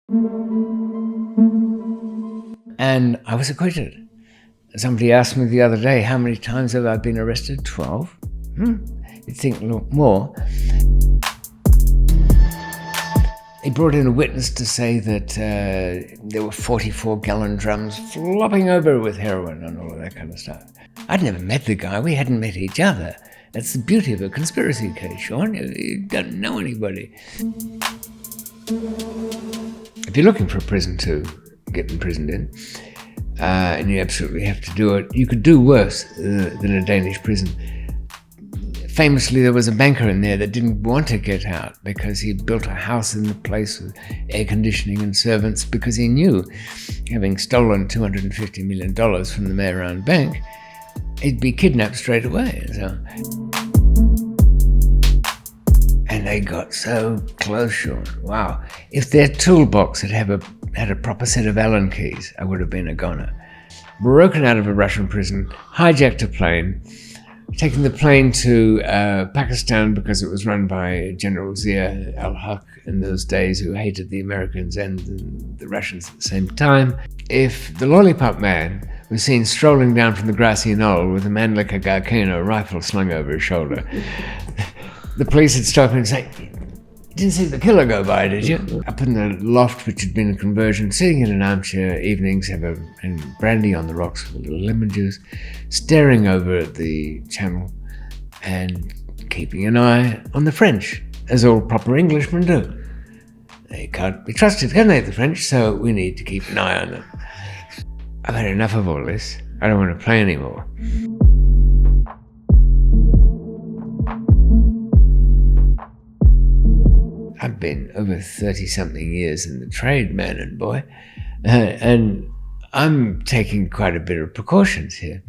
And I was acquitted. Somebody asked me the other day, how many times have I been arrested? 12. You'd think more. He brought in a witness to say that there were 44-gallon drums flopping over with heroin and all of that kind of stuff. I'd never met the guy. We hadn't met each other. That's the beauty of a conspiracy case, Sean. You don't know anybody. If you're looking for a prison to get imprisoned in, and you absolutely have to do it, you could do worse than a Danish prison. Famously, there was a banker in there that didn't want to get out because he built a house in the place with air conditioning and servants because he knew, having stolen $250 million from the Mayor-owned bank, he'd be kidnapped straight away. And they got so close, Sean. Wow. If their toolbox had had a proper set of Allen keys, I would have been a goner. Broken out of a Russian prison, hijacked a plane, taking the plane to Pakistan because it was run by General Zia al-Haq in those days, who hated the Americans and the Russians at the same time. If the Lollipop Man was seen strolling down from the grassy knoll with a man like a Garcano rifle slung over his shoulder, the police would stop him and say, "You didn't see the killer go by, did you?" Up in the loft, which had been a conversion, sitting in an armchair evenings, and brandy on the rocks with a little lemon juice, staring over at the channel and keeping an eye on the French, as all proper Englishmen do. They can't be trusted, can they, the French? So we need to keep an eye on them. I've had enough of all this. I don't want to play anymore. I've been over 30-something years in the trade, man and boy, and I'm taking quite a bit of precautions here.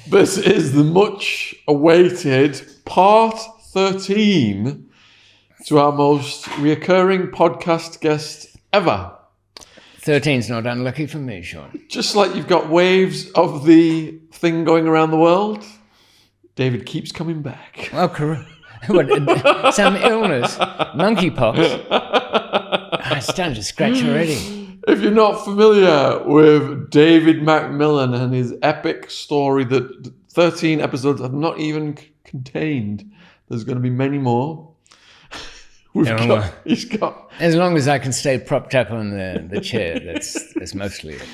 This is the much-awaited part 13 to our most reoccurring podcast guest ever. 13's not unlucky for me, Sean. Just like you've got waves of the thing going around the world, David keeps coming back. Well, some illness, monkeypox. I'm starting to scratch already. If you're not familiar with David McMillan and his epic story that 13 episodes have not even contained, there's going to be many more. He's got. As long as I can stay propped up on the chair, that's mostly it.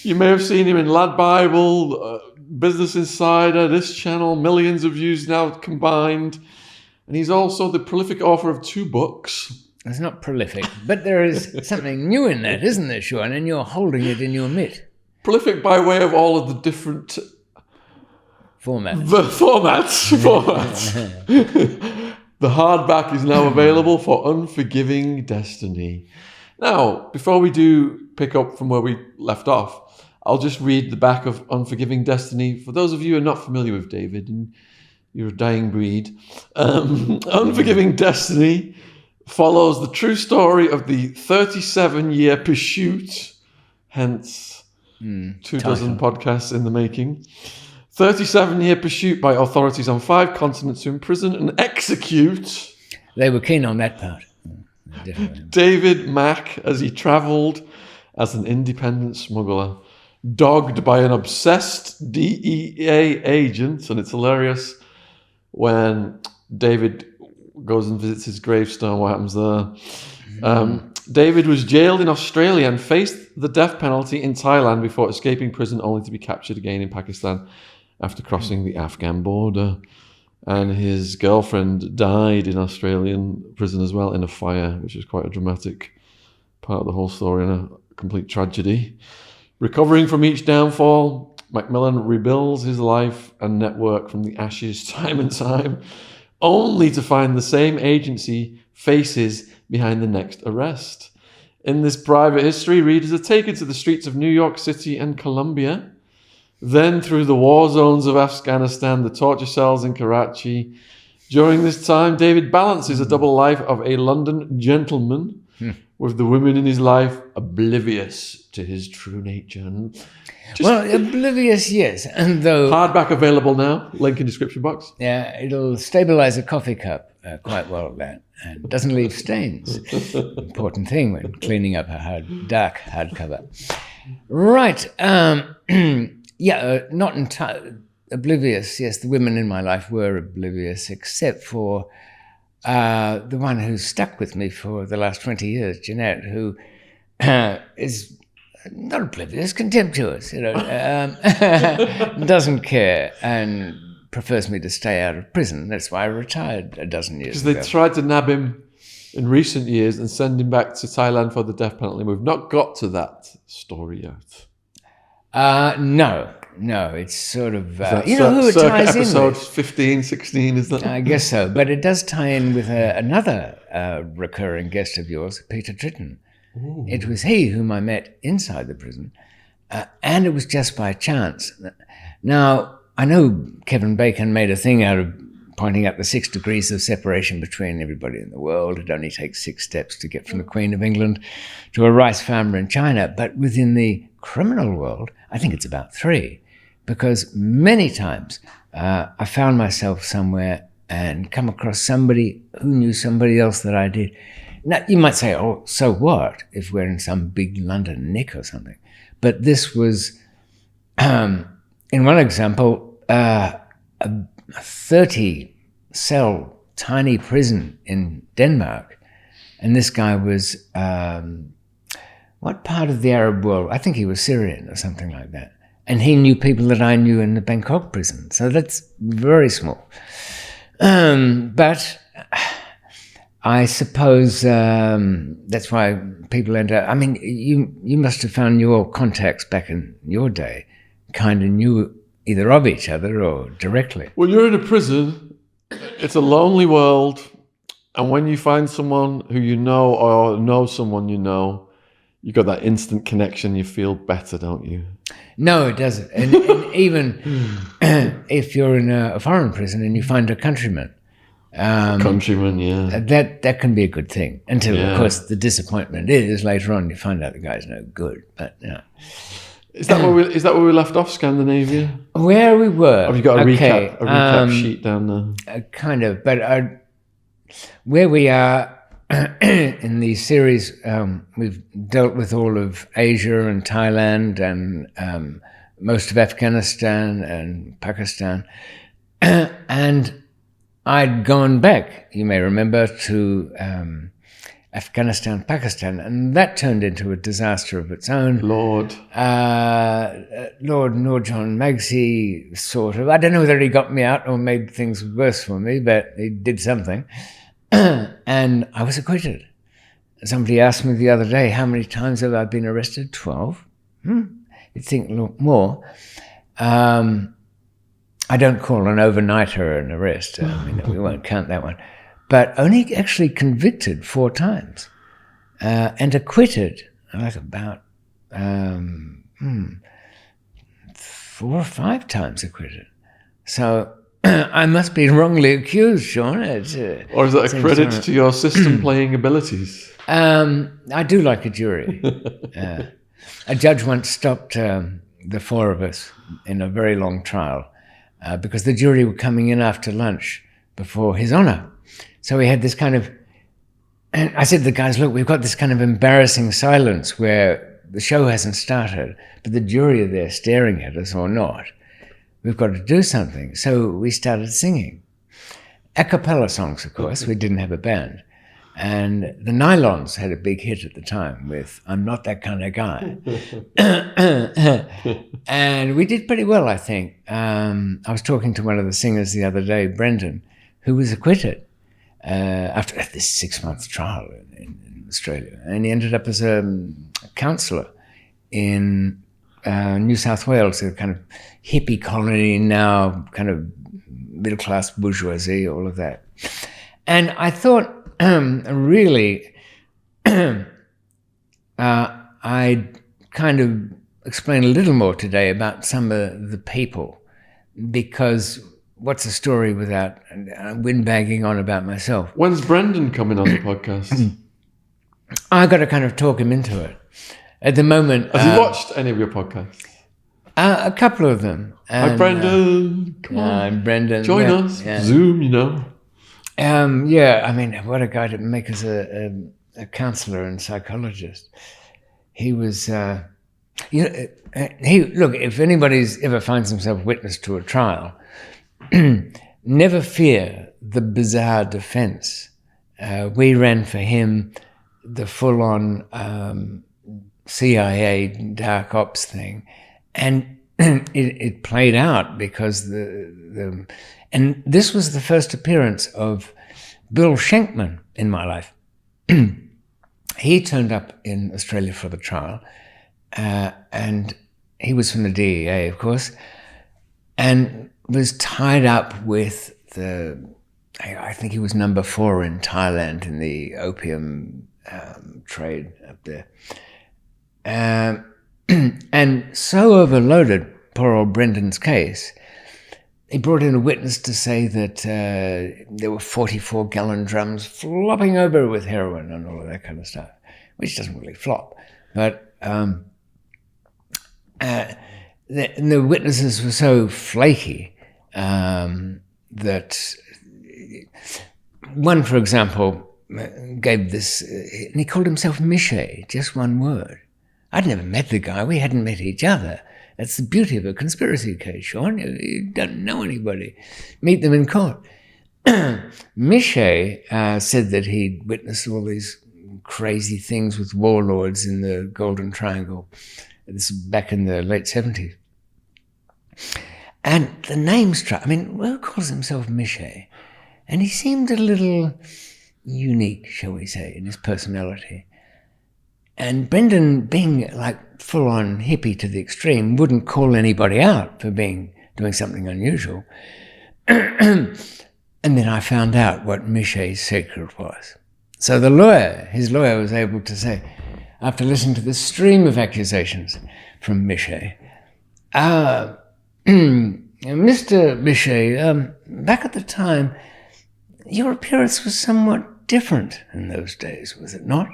You may have seen him in LADbible, Business Insider, this channel, millions of views now combined. And he's also the prolific author of 2 books. It's not prolific, but there is something new in that, isn't there, Sean? And you're holding it in your mitt. Prolific by way of all of the different formats. The hardback is now available for Unforgiving Destiny. Now, before we do pick up from where we left off, I'll just read the back of Unforgiving Destiny. For those of you who are not familiar with David, and you're a dying breed, Unforgiving Destiny follows the true story of the 37-year pursuit, hence 24 podcasts in the making. 37-year pursuit by authorities on 5 continents to imprison and execute. They were keen on that part. David Mack as he travelled as an independent smuggler, dogged by an obsessed DEA agent. And it's hilarious when David goes and visits his gravestone, what happens there. David was jailed in Australia and faced the death penalty in Thailand before escaping prison, only to be captured again in Pakistan after crossing the Afghan border. And his girlfriend died in Australian prison as well in a fire, which is quite a dramatic part of the whole story and a complete tragedy. Recovering from each downfall, McMillan rebuilds his life and network from the ashes time and time, only to find the same agency faces behind the next arrest. In this private history, readers are taken to the streets of New York City and Colombia, then through the war zones of Afghanistan, the torture cells in Karachi. During this time, David balances a double life of a London gentleman with the women in his life oblivious to his true nature. Oblivious, yes. And though hardback available now, link in description box. Yeah, it'll stabilize a coffee cup quite well at that, and doesn't leave stains. Important thing when cleaning up a dark hardcover. Right. Not entirely oblivious. Yes, the women in my life were oblivious, except for the one who's stuck with me for the last 20 years, Jeanette, who is not oblivious, contemptuous, doesn't care and prefers me to stay out of prison. That's why I retired a dozen years ago. Because they tried to nab him in recent years and send him back to Thailand for the death penalty. We've not got to that story yet. No, it's sort of, who it ties in with? Episode 15, 16, is that? I guess so, but it does tie in with another recurring guest of yours, Peter Tritton. Ooh. It was he whom I met inside the prison, and it was just by chance. Now, I know Kevin Bacon made a thing out of pointing out the 6 degrees of separation between everybody in the world. It only takes 6 steps to get from the Queen of England to a rice farmer in China, but within the criminal world, I think it's about 3. Because many times I found myself somewhere and come across somebody who knew somebody else that I did. Now, you might say, oh, so what if we're in some big London nick or something? But this was, in one example, a 30-cell tiny prison in Denmark. And this guy was, what part of the Arab world? I think he was Syrian or something like that. And he knew people that I knew in the Bangkok prison. So that's very small. But I suppose that's why people end up... I mean, you must have found your contacts back in your day kind of knew either of each other or directly. When you're in a prison, it's a lonely world. And when you find someone who you know or know someone you know, you got that instant connection. You feel better, don't you? No, it doesn't. And even if you're in a foreign prison and you find a countryman, that can be a good thing. Until, of course, the disappointment is later on you find out the guy's no good. But is that where we left off, Scandinavia? Where we were. Have you got a recap sheet down there? Kind of, but where we are. In the series, we've dealt with all of Asia and Thailand and most of Afghanistan and Pakistan. And I'd gone back, you may remember, to Afghanistan, Pakistan, and that turned into a disaster of its own. Lord Nurjan Magsi, sort of. I don't know whether he got me out or made things worse for me, but he did something. And I was acquitted. Somebody asked me the other day, how many times have I been arrested? 12. You'd think more. I don't call an overnighter an arrest. I mean, we won't count that one. But only actually convicted 4 times. And acquitted, like about 4 or 5 times acquitted. So I must be wrongly accused, Sean. Or is that a credit to your system playing abilities? I do like a jury. A judge once stopped the 4 of us in a very long trial because the jury were coming in after lunch before His Honour. So we had this kind of... And I said to the guys, look, we've got this kind of embarrassing silence where the show hasn't started, but the jury are there staring at us or not. We've got to do something. So we started singing. A cappella songs, of course. We didn't have a band. And the Nylons had a big hit at the time with I'm Not That Kind of Guy. And we did pretty well, I think. I was talking to one of the singers the other day, Brendan, who was acquitted after this 6-month trial in Australia. And he ended up as a counsellor in New South Wales, a kind of hippie colony now, kind of middle-class bourgeoisie, all of that. And I thought, really, I'd kind of explain a little more today about some of the people, because what's a story without windbagging on about myself? When's Brendan coming on the podcast? I got to kind of talk him into it. At the moment... Has he watched any of your podcasts? A couple of them. And, hi, Brendan. Come on. Brendan. Join us. Yeah. Zoom, you know. Yeah, I mean, what a guy to make as a counselor and psychologist. He was, look, if anybody's ever finds himself witness to a trial, never fear the bizarre defense. We ran for him the full-on CIA dark ops thing, and it played out because and this was the first appearance of Bill Schenkman in my life. He turned up in Australia for the trial, and he was from the DEA, of course, and was tied up with I think he was number 4 in Thailand in the opium trade up there. And so overloaded poor old Brendan's case, he brought in a witness to say that there were 44-gallon drums flopping over with heroin and all of that kind of stuff, which doesn't really flop. But the witnesses were so flaky that one, for example, gave this, and he called himself Miche, just one word. I'd never met the guy. We hadn't met each other. That's the beauty of a conspiracy case, Sean. You don't know anybody. Meet them in court. Miche said that he'd witnessed all these crazy things with warlords in the Golden Triangle. This is back in the late 70s. And the name struck. I mean, who calls himself Miche? And he seemed a little unique, shall we say, in his personality. And Brendan, being like full-on hippie to the extreme, wouldn't call anybody out for doing something unusual. And then I found out what Miche's secret was. So his lawyer was able to say, after listening to the stream of accusations from Miche, Mr. Miche, back at the time, your appearance was somewhat different in those days, was it not?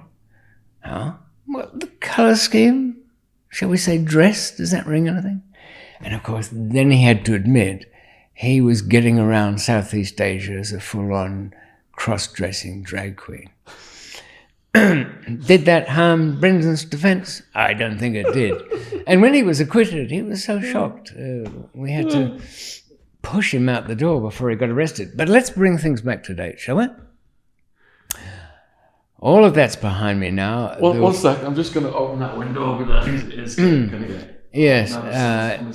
Huh? Well, the colour scheme, shall we say dress, does that ring anything? And of course, then he had to admit he was getting around Southeast Asia as a full-on cross-dressing drag queen. Did that harm Brendan's defence? I don't think it did. And when he was acquitted, he was so shocked. We had to push him out the door before he got arrested. But let's bring things back to date, shall we? All of that's behind me now. One sec, I'm just going to open that window over there. It's yes,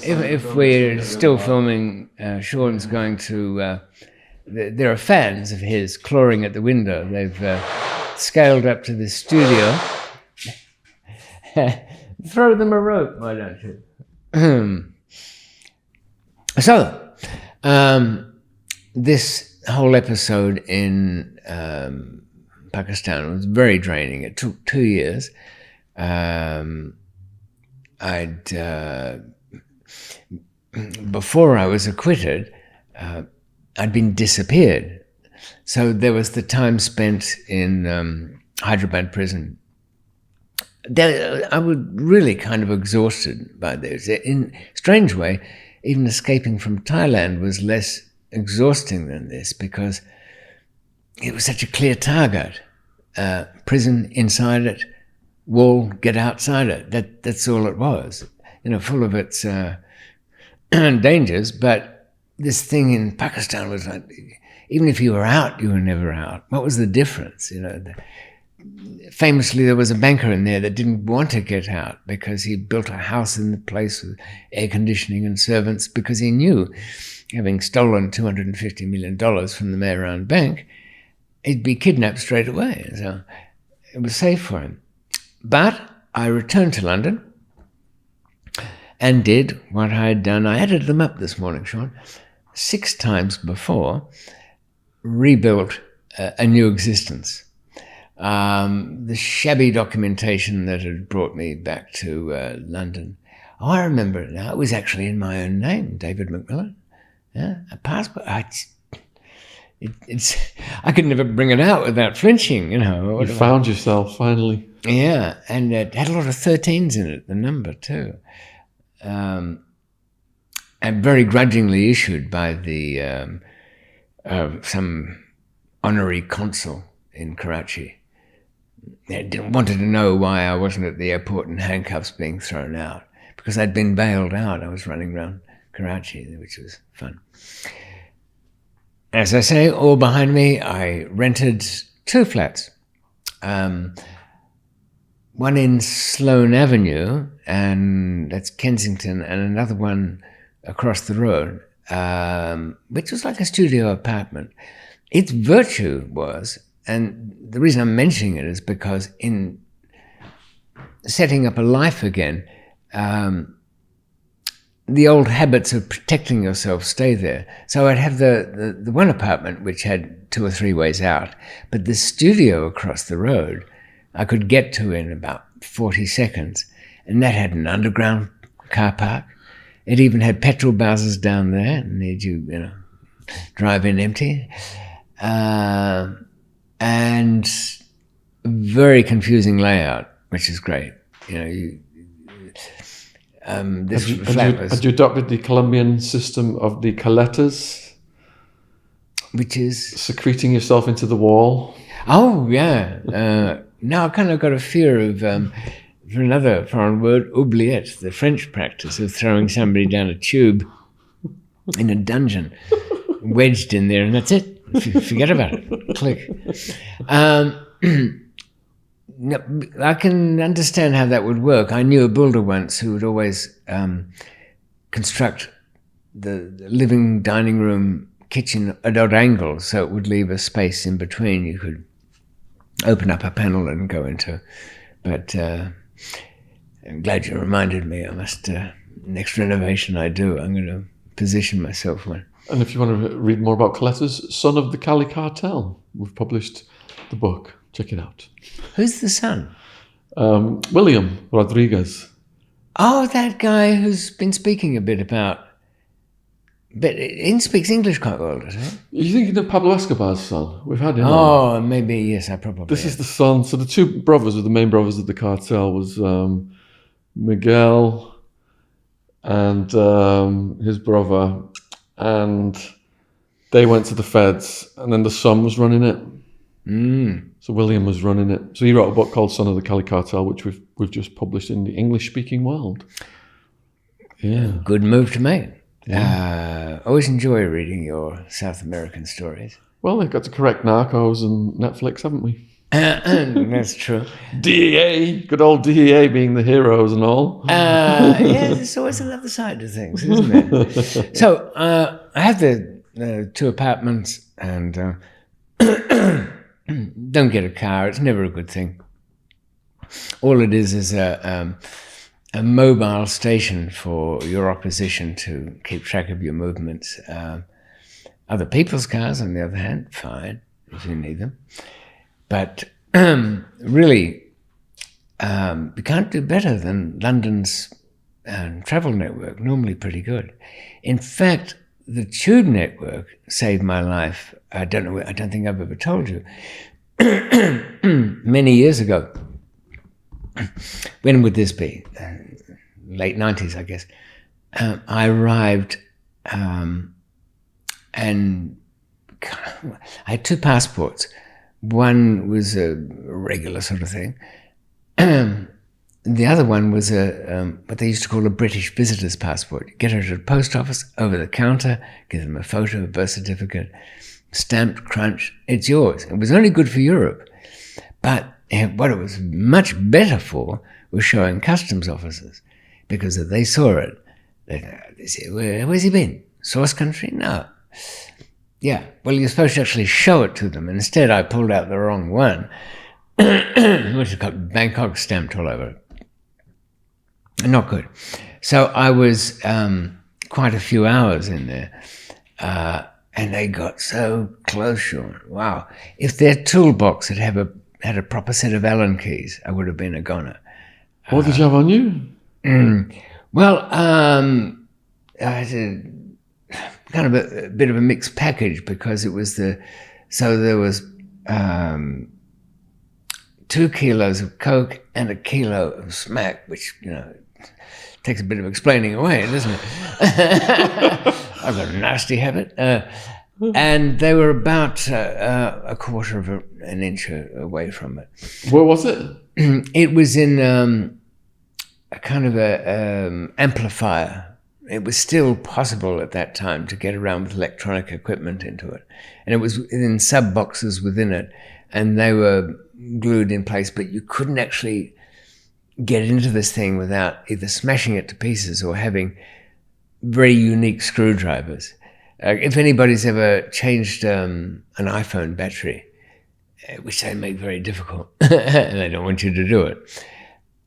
if we're still filming, Sean's going to... there are fans of his clawing at the window. They've scaled up to the studio. Throw them a rope, why don't you? So, this whole episode in Pakistan was very draining. It took 2 years. Before I was acquitted, I'd been disappeared. So there was the time spent in Hyderabad prison. I was really kind of exhausted by this. In a strange way, even escaping from Thailand was less exhausting than this because it was such a clear target. Prison, inside it, wall, get outside it. That's all it was. Full of its dangers, but this thing in Pakistan was like, even if you were out, you were never out. What was the difference? Famously, there was a banker in there that didn't want to get out because he built a house in the place with air conditioning and servants because he knew, having stolen $250 million from the Mehran Bank, he'd be kidnapped straight away. So it was safe for him. But I returned to London and did what I had done. I added them up this morning, Sean. 6 times before, rebuilt a new existence. The shabby documentation that had brought me back to London. Oh, I remember it now. It was actually in my own name, David McMillan. Yeah, a passport. I could never bring it out without flinching, You found yourself, finally. Yeah, and it had a lot of 13s in it, the number too. And very grudgingly issued by the some honorary consul in Karachi. They wanted to know why I wasn't at the airport in handcuffs being thrown out, because I'd been bailed out. I was running around Karachi, which was fun. As I say, all behind me, I rented 2 flats. One in Sloane Avenue, and that's Kensington, and another one across the road, which was like a studio apartment. Its virtue was, and the reason I'm mentioning it is because in setting up a life again, the old habits of protecting yourself stay there. So I'd have the one apartment which had 2 or 3 ways out, but the studio across the road I could get to in about 40 seconds, and that had an underground car park. It even had petrol bowsers down there, and made you drive in empty. And very confusing layout, which is great. Had you adopted the Colombian system of the caletas? Which is? Secreting yourself into the wall. Oh, yeah. Now I've kind of got a fear of, for another foreign word, oubliette, the French practice of throwing somebody down a tube in a dungeon, wedged in there, and that's it. Forget about it. Click. I can understand how that would work. I knew a builder once who would always construct the living, dining room, kitchen at odd angles, so it would leave a space in between. You could open up a panel and go into. But I'm glad you reminded me. I must, next renovation I do, I'm going to position myself one. And if you want to read more about Caletas, Son of the Cali Cartel, we've published the book. Check it out. Who's the son? William Rodriguez. Oh, that guy who's been speaking a bit about. But he speaks English quite well, doesn't he? You're thinking of Pablo Escobar's son. We've had him on. Maybe, yes, I probably This is the son. So the 2 brothers, the main brothers of the cartel, was Miguel and his brother. And they went to the feds, and then the son was running it. So William was running it. So he wrote a book called Son of the Cali Cartel, which we've just published in the English-speaking world. Yeah. Good move to make. Yeah. Always enjoy reading your South American stories. Well, they've got to correct Narcos and Netflix, haven't we? That's true. DEA, good old DEA being the heroes and all. Yeah, there's always another side to things, isn't there? So I have the 2 apartments, and don't get a car. It's never a good thing. All it is a mobile station for your opposition to keep track of your movements. Other people's cars, on the other hand, fine, if you need them. But really, we can't do better than London's travel network, normally pretty good. In fact, the tube network saved my life. I don't think I've ever told you. Many years ago, when would this be? Late 90s, I guess. I arrived and I had 2 passports. One was a regular sort of thing. The other one was what they used to call a British visitor's passport. You get it at a post office, over the counter, give them a photo, a birth certificate, stamped, crunch, it's yours. It was only good for Europe. But what it was much better for was showing customs officers, because if they saw it, they say, where's he been? Source country? No. Yeah, well, you're supposed to actually show it to them. Instead, I pulled out the wrong one, which has got Bangkok stamped all over it. Not good. So I was quite a few hours in there, and they got so close, Sean. Wow. If their toolbox had had a proper set of Allen keys, I would have been a goner. What did you have on you? Well, I had kind of a bit of a mixed package, because it was there was 2 kilos of coke and a kilo of smack, which, takes a bit of explaining away, doesn't it? I've got a nasty habit. And they were about a quarter of an inch away from it. Where was it? It was in a kind of a amplifier. It was still possible at that time to get around with electronic equipment into it. And it was in sub-boxes within it, and they were glued in place, but you couldn't actually get into this thing without either smashing it to pieces or having very unique screwdrivers. If anybody's ever changed an iPhone battery, which they make very difficult, and they don't want you to do it,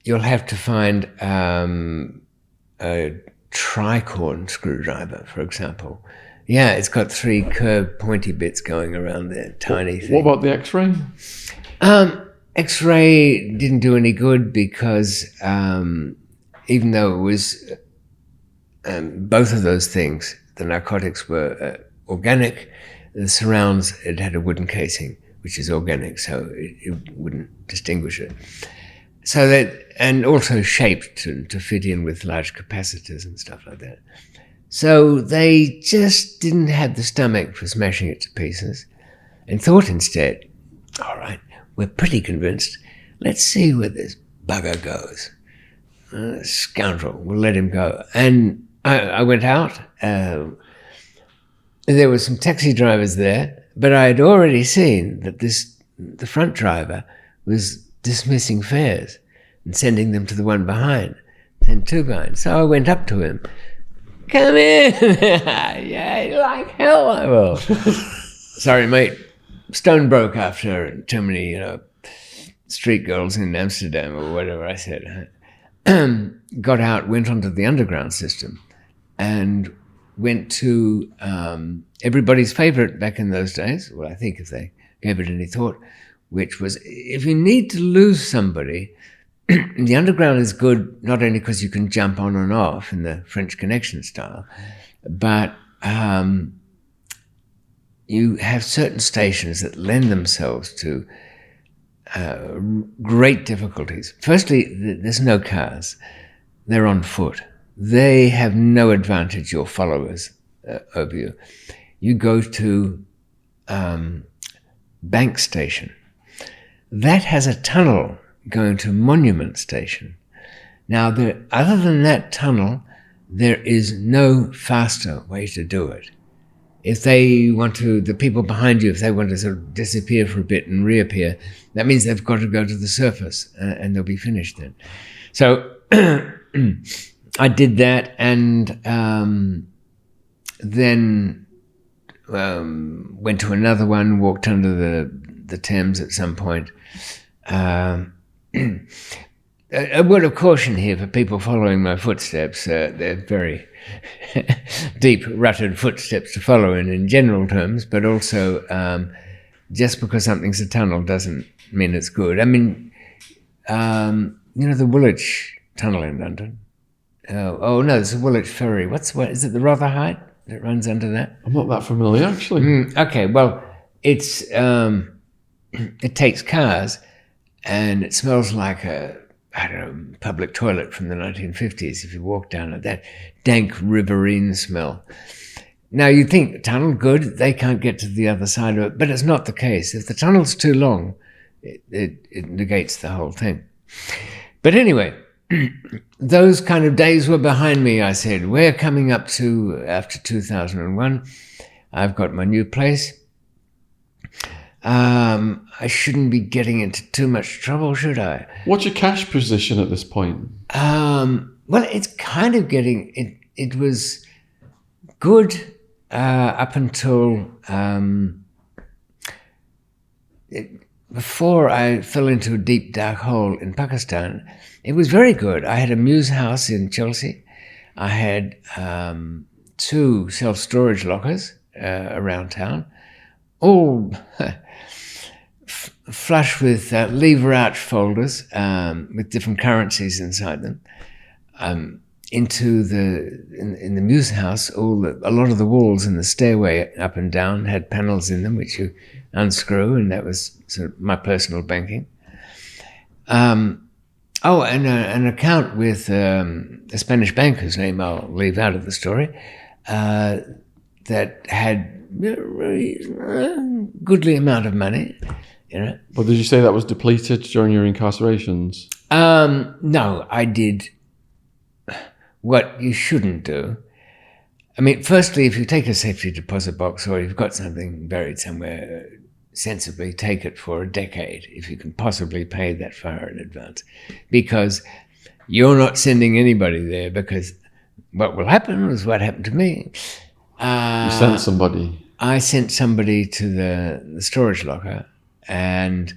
you'll have to find a tricorn screwdriver, for example. Yeah, it's got 3 curved pointy bits going around there, tiny thing. What about the X-ray? X-ray didn't do any good because even though it was both of those things, the narcotics were organic, the surrounds, it had a wooden casing, which is organic, so it wouldn't distinguish it. So that, and also shaped to fit in with large capacitors and stuff like that. So they just didn't have the stomach for smashing it to pieces and thought instead, all right, we're pretty convinced, let's see where this bugger goes. Scoundrel, we'll let him go. And I went out, there were some taxi drivers there, but I had already seen that the front driver was dismissing fares and sending them to the one behind, then 2 behind. So I went up to him. Come in. Yeah, like hell I will. Sorry, mate. Stone broke after too many, street girls in Amsterdam or whatever I said. Got out, went onto the underground system and went to everybody's favorite back in those days, well, I think if they gave it any thought, which was if you need to lose somebody, the underground is good not only because you can jump on and off in the French Connection style, but you have certain stations that lend themselves to great difficulties. Firstly, there's no cars. They're on foot. They have no advantage, your followers, over you. You go to Bank Station. That has a tunnel going to Monument Station. Now, other than that tunnel, there is no faster way to do it. If they want to, the people behind you, if they want to sort of disappear for a bit and reappear, that means they've got to go to the surface and they'll be finished then. So I did that and then went to another one, walked under the Thames at some point. A word of caution here for people following my footsteps. They're very deep-rutted footsteps to follow in general terms, but also just because something's a tunnel doesn't mean it's good. I mean, the Woolwich Tunnel in London. Oh no, it's the Woolwich Ferry. What is it? The Rotherhithe that runs under that? I'm not that familiar, actually. Okay, well, it's it takes cars, and it smells like public toilet from the 1950s if you walk down it, that dank riverine smell. Now you'd think, tunnel, good, they can't get to the other side of it, but it's not the case. If the tunnel's too long, it negates the whole thing. But anyway, those kind of days were behind me, I said. We're coming up to, after 2001, I've got my new place. I shouldn't be getting into too much trouble, should I? What's your cash position at this point? Well, it's kind of getting, it was good up until before I fell into a deep, dark hole in Pakistan. It was very good. I had a Muse house in Chelsea. I had 2 self-storage lockers around town, all flush with lever arch folders with different currencies inside them. In the Muse house, a lot of the walls in the stairway up and down had panels in them which you unscrew, and that was sort of my personal banking. And an account with a Spanish bank whose name I'll leave out of the story, that had goodly amount of money, you know. But did you say that was depleted during your incarcerations? No, I did what you shouldn't do. I mean, firstly, if you take a safety deposit box or you've got something buried somewhere, sensibly take it for a decade if you can possibly pay that far in advance, because you're not sending anybody there, because what will happen is what happened to me. You sent somebody. I sent somebody to the storage locker, and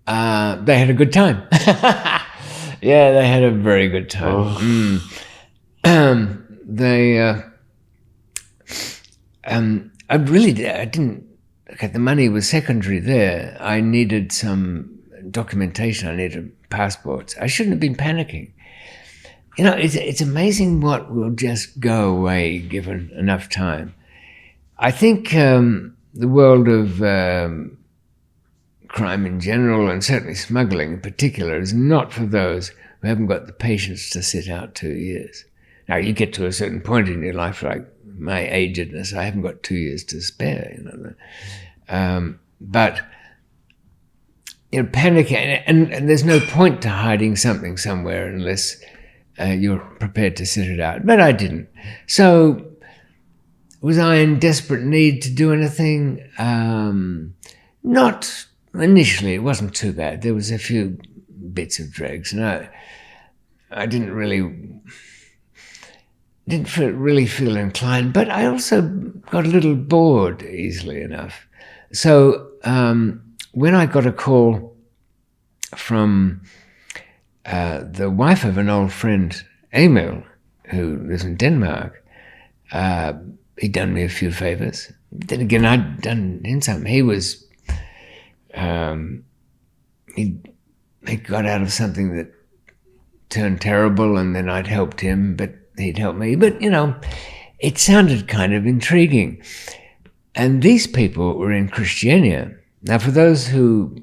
they had a good time. Yeah, they had a very good time. Oh. I didn't. Okay, the money was secondary there. I needed some documentation. I needed passports. I shouldn't have been panicking. You know, it's amazing what will just go away given enough time. I think the world of crime in general, and certainly smuggling in particular, is not for those who haven't got the patience to sit out 2 years. Now, you get to a certain point in your life, like my agedness, I haven't got 2 years to spare, you know. But, you know, panic, and there's no point to hiding something somewhere unless you're prepared to sit it out. But I didn't. So, was I in desperate need to do anything? Not initially. It wasn't too bad. There was a few bits of dregs, and I didn't really feel inclined, but I also got a little bored easily enough. So when I got a call from the wife of an old friend, Emil, who lives in Denmark, he'd done me a few favors. Then again, I'd done him some. He was, he got out of something that turned terrible, and then I'd helped him, but he'd helped me. But, you know, it sounded kind of intriguing. And these people were in Christiania. Now, for those who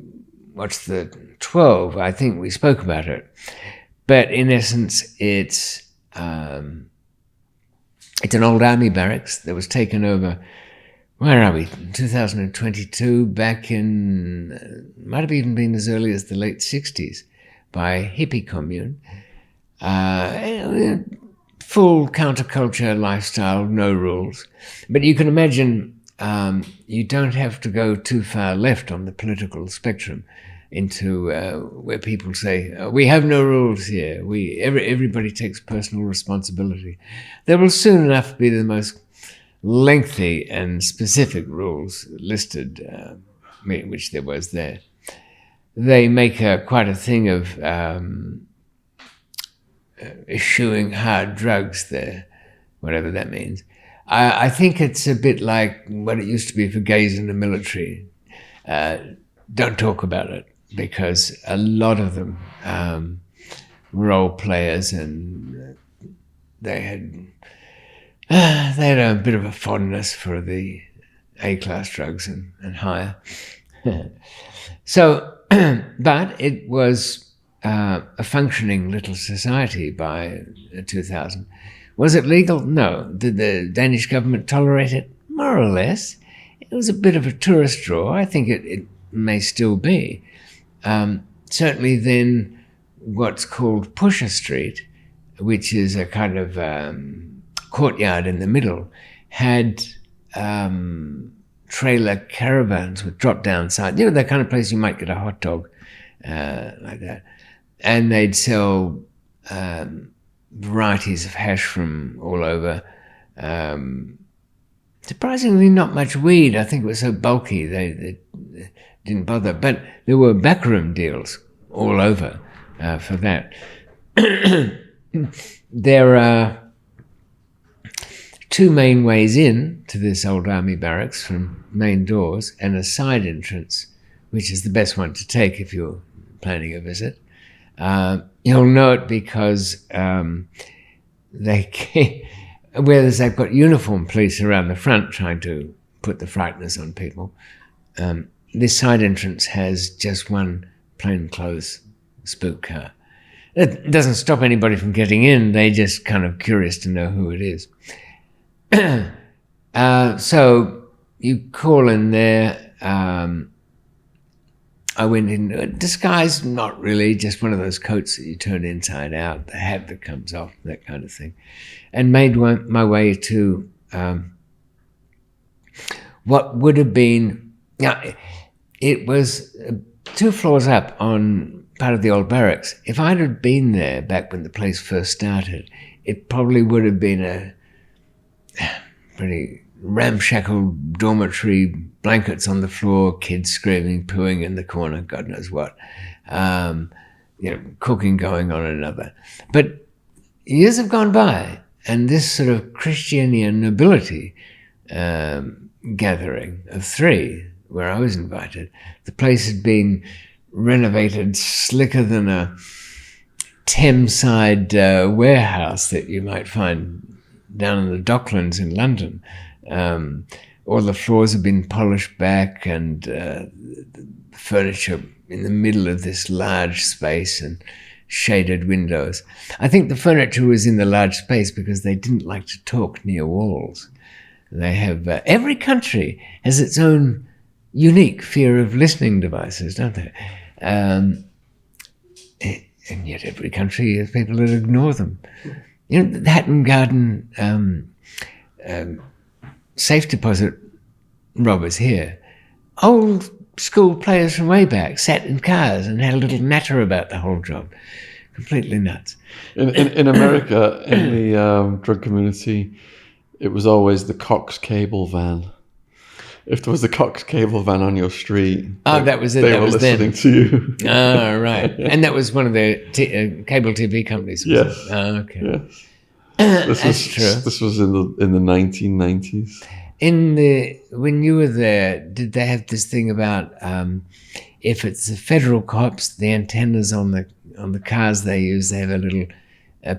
watched the 12, I think we spoke about it. But in essence, it's an old army barracks that was taken over, where are we, 2022, back in, might have even been as early as the late 60s, by a hippie commune. Full counterculture lifestyle, no rules. But you can imagine you don't have to go too far left on the political spectrum into where people say, we have no rules here. Everybody takes personal responsibility. There will soon enough be the most lengthy and specific rules listed, which there was there. They make quite a thing of eschewing hard drugs there, whatever that means. I think it's a bit like what it used to be for gays in the military. Don't talk about it, because a lot of them role players, and they had a bit of a fondness for the A-class drugs and higher. So, but it was a functioning little society by 2000. Was it legal? No. Did the Danish government tolerate it? More or less. It was a bit of a tourist draw. I think it may still be. Certainly then what's called Pusher Street, which is a kind of courtyard in the middle, had trailer caravans with drop-down signs. You know, that kind of place you might get a hot dog like that. And they'd sell varieties of hash from all over. Surprisingly, not much weed. I think it was so bulky they didn't bother. But there were backroom deals all over for that. There are two main ways in to this old army barracks from main doors, and a side entrance, which is the best one to take if you're planning a visit. You'll know it because they've got uniformed police around the front trying to put the frighteners on people. This side entrance has just one plainclothes spook car. It doesn't stop anybody from getting in. They're just kind of curious to know who it is. So you call in there. I went in disguised, not really, just one of those coats that you turn inside out, the hat that comes off, that kind of thing, and made my way to what would have been. It was 2 floors up on part of the old barracks. If I'd have been there back when the place first started, it probably would have been a pretty ramshackle dormitory, blankets on the floor, kids screaming, pooing in the corner, God knows what, cooking going on another. But years have gone by, and this sort of Christianian nobility gathering of 3, where I was invited, the place had been renovated slicker than a Thameside warehouse that you might find down in the Docklands in London. All the floors have been polished back, and the furniture in the middle of this large space and shaded windows. I think the furniture was in the large space because they didn't like to talk near walls. They have every country has its own unique fear of listening devices, don't they? And yet every country has people that ignore them. The Hatton Garden safe deposit robbers here, old school players from way back, sat in cars and had a little natter about the whole job. Completely nuts. In America, in the drug community, it was always the Cox cable van. If there was a Cox cable van on your street, that was it. They that were was listening them. to you. Oh, right. And that was one of the cable TV companies. Was Yes. It? Oh, okay. Yes. That's true. This was in the 1990s. When you were there, did they have this thing about if it's the federal cops, the antennas on the cars they use, they have a little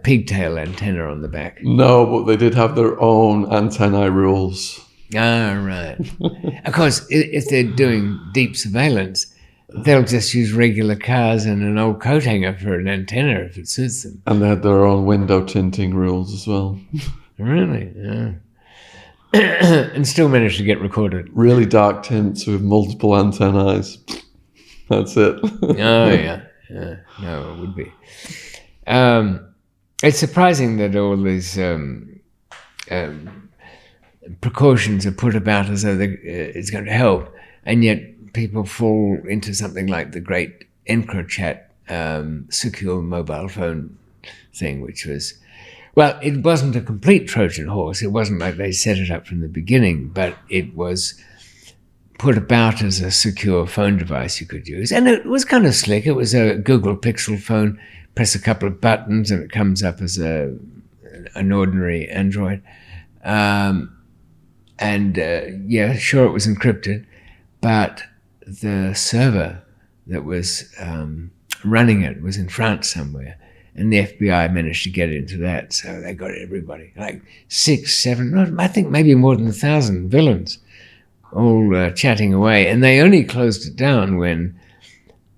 pigtail antenna on the back? No, but they did have their own antennae rules. Ah, right. Of course, if they're doing deep surveillance, they'll just use regular cars and an old coat hanger for an antenna if it suits them. And they had their own window tinting rules as well. Really? Yeah. And still managed to get recorded. Really dark tints with multiple antennae. That's it. Oh, yeah. No, it would be. It's surprising that all these precautions are put about as though it's going to help, and yet people fall into something like the great EncroChat secure mobile phone thing, which was, well, it wasn't a complete Trojan horse. It wasn't like they set it up from the beginning, but it was put about as a secure phone device you could use. And it was kind of slick. It was a Google Pixel phone. Press a couple of buttons and it comes up as an ordinary Android. Yeah, sure, it was encrypted, but the server that was running it was in France somewhere, and the FBI managed to get into that, so they got everybody, like 6, 7, I think maybe more than 1,000 villains, all chatting away, and they only closed it down when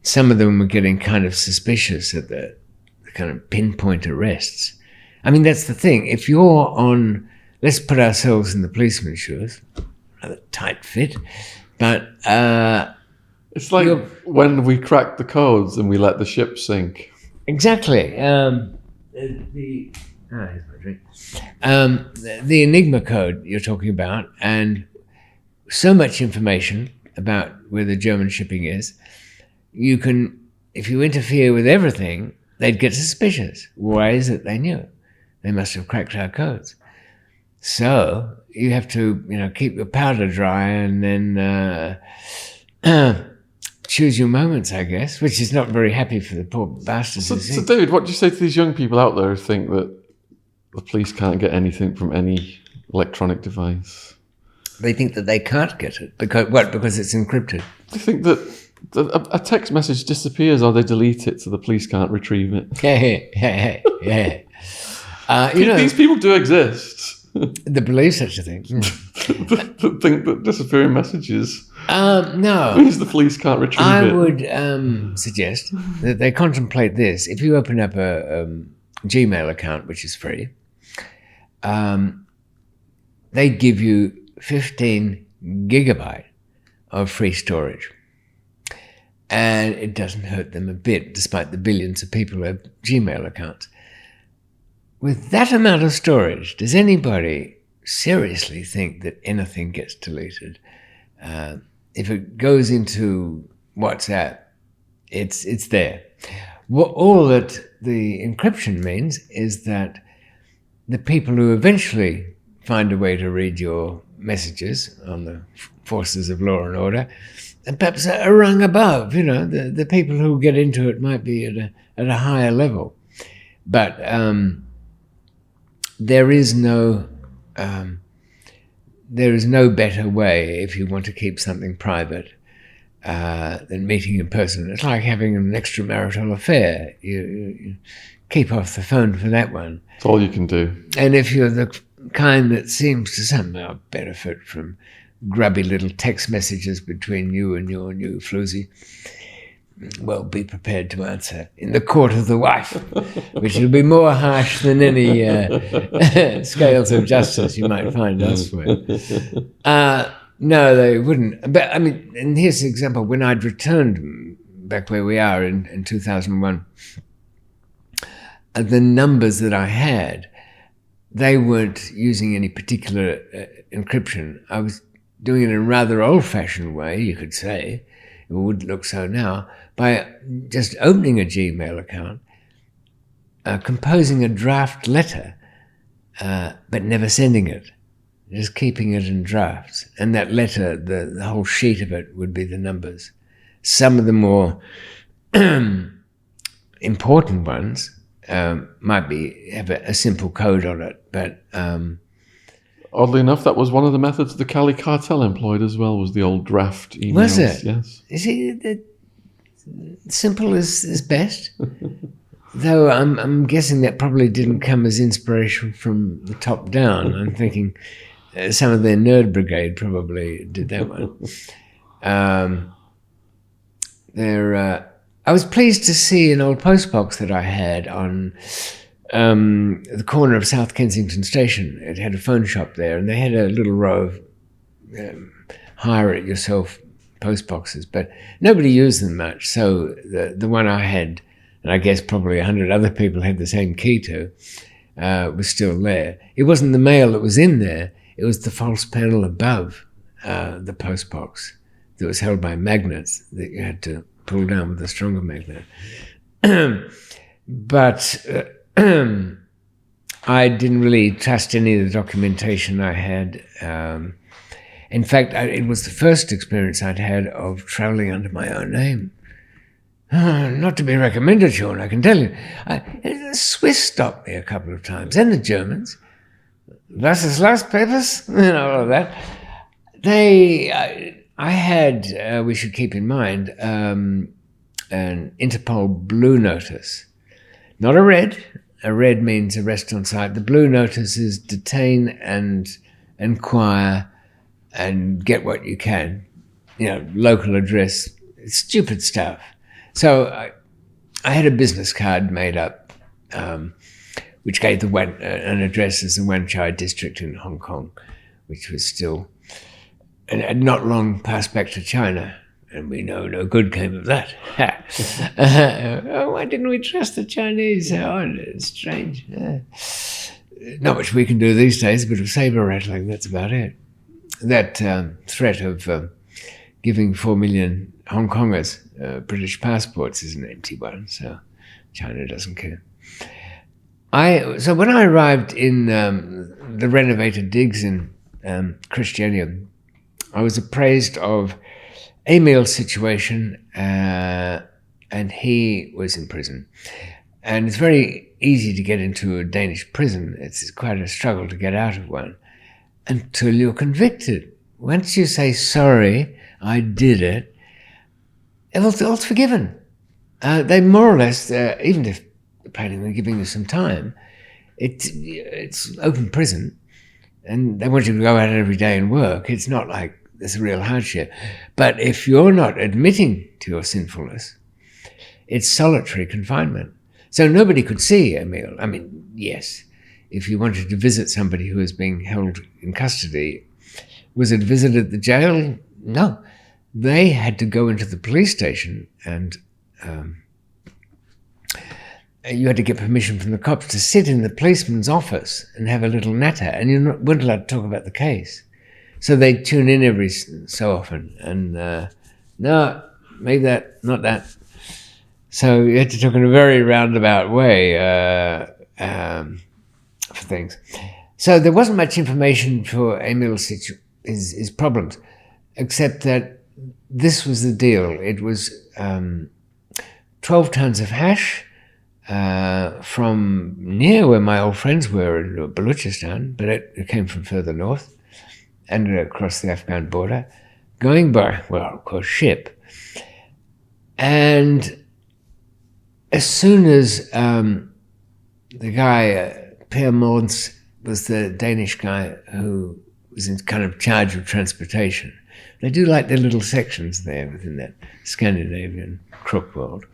some of them were getting kind of suspicious at the kind of pinpoint arrests. I mean, that's the thing. If you're on, let's put ourselves in the policeman's shoes, rather tight fit, but it's like when we cracked the codes and we let the ship sink. Exactly. Here's my drink. The Enigma code you're talking about, and so much information about where the German shipping is, you can, if you interfere with everything, they'd get suspicious. Why is it they knew? They must have cracked our codes. So you have to, keep your powder dry and then choose your moments, I guess, which is not very happy for the poor bastards. So David, what do you say to these young people out there who think that the police can't get anything from any electronic device? They think that they can't get it. Because it's encrypted. They think that a text message disappears or they delete it so the police can't retrieve it. Yeah. These people do exist. They believe such a thing. That think that disappearing messages no. means the police can't retrieve it. I would suggest that they contemplate this. If you open up a Gmail account, which is free, they give you 15 gigabyte of free storage. And it doesn't hurt them a bit, despite the billions of people who have Gmail accounts. With that amount of storage, does anybody seriously think that anything gets deleted? If it goes into WhatsApp, it's there. All that the encryption means is that the people who eventually find a way to read your messages on the forces of law and order, and perhaps a rung above, the people who get into it might be at a higher level. But there is no better way if you want to keep something private than meeting in person. It's like having an extramarital affair. You keep off the phone for that one. It's all you can do. And if you're the kind that seems to somehow benefit from grubby little text messages between you and your new floozy, well, be prepared to answer in the court of the wife, which will be more harsh than any scales of justice you might find elsewhere. No, they wouldn't. But, and here's an example. When I'd returned back where we are in 2001, the numbers that I had, they weren't using any particular encryption. I was doing it in a rather old-fashioned way, you could say. It wouldn't look so now, by just opening a Gmail account, composing a draft letter, but never sending it, just keeping it in drafts. And that letter, the whole sheet of it would be the numbers. Some of the more important ones might have a simple code on it, but... Oddly enough, that was one of the methods the Cali cartel employed as well, was the old draft emails. Was it? Yes. You see, simple is best. Though I'm guessing that probably didn't come as inspiration from the top down. I'm thinking some of their nerd brigade probably did that one. I was pleased to see an old postbox that I had on the corner of South Kensington Station. It had a phone shop there, and they had a little row of hire-it-yourself postboxes, but nobody used them much. So the one I had, and I guess probably 100 other people had the same key to, was still there. It wasn't the mail that was in there. It was the false panel above the postbox that was held by magnets that you had to pull down with a stronger magnet. But I didn't really trust any of the documentation I had. In fact, it was the first experience I'd had of traveling under my own name. Not to be recommended, Sean, I can tell you. The Swiss stopped me a couple of times, and the Germans. Das ist last papers, all of that. I had, we should keep in mind, an Interpol blue notice. Not a red. A red means arrest on sight. The blue notice is detain and inquire and get what you can. Local address. It's stupid stuff. So I had a business card made up, which gave an address as the Wan Chai district in Hong Kong, which was still, and had not long passed back to China. And we know no good came of that. Why didn't we trust the Chinese? It's strange. Not much we can do these days, a bit of saber rattling, that's about it. That threat of giving 4 million Hong Kongers British passports is an empty one, so China doesn't care. So when I arrived in the renovated digs in Christiania, I was appraised of Emil's situation, and he was in prison. And it's very easy to get into a Danish prison. It's quite a struggle to get out of one until you're convicted. Once you say, sorry, I did it, all's forgiven. They more or less, even if they're planning on giving you some time, it's open prison, and they want you to go out every day and work. It's not like there's a real hardship. But if you're not admitting to your sinfulness, it's solitary confinement. So nobody could see Emil. Yes, if you wanted to visit somebody who was being held in custody, Was it visited at the jail? No. They had to go into the police station and you had to get permission from the cops to sit in the policeman's office and have a little natter, and you weren't allowed to talk about the case. So they'd tune in every so often, and no, maybe that, not that. So you had to talk in a very roundabout way for things. So there wasn't much information for Emil's his problems, except that this was the deal. It was 12 tons of hash from near where my old friends were in Baluchistan, but it came from further north and across the Afghan border, going by, well, of course, ship. And as soon as the guy, Per Mons, was the Danish guy who was in kind of charge of transportation. They do like their little sections there within that Scandinavian crook world.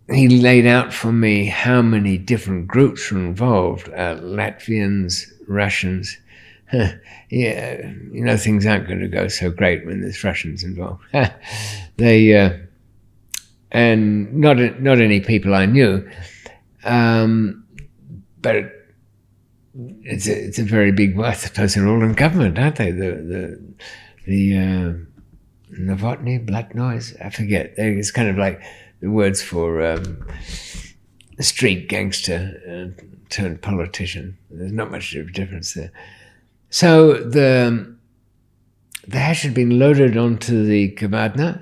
He laid out for me how many different groups were involved, Latvians, Russians. Yeah, you know, things aren't going to go so great when there's Russians involved. They and not any people I knew, but it's a very big. Well, I suppose they're all in government, aren't they? The Novotny, Black Noise, I forget. It's kind of like the words for a street gangster turned politician. There's not much of a difference there. So the hash had been loaded onto the Kamadna,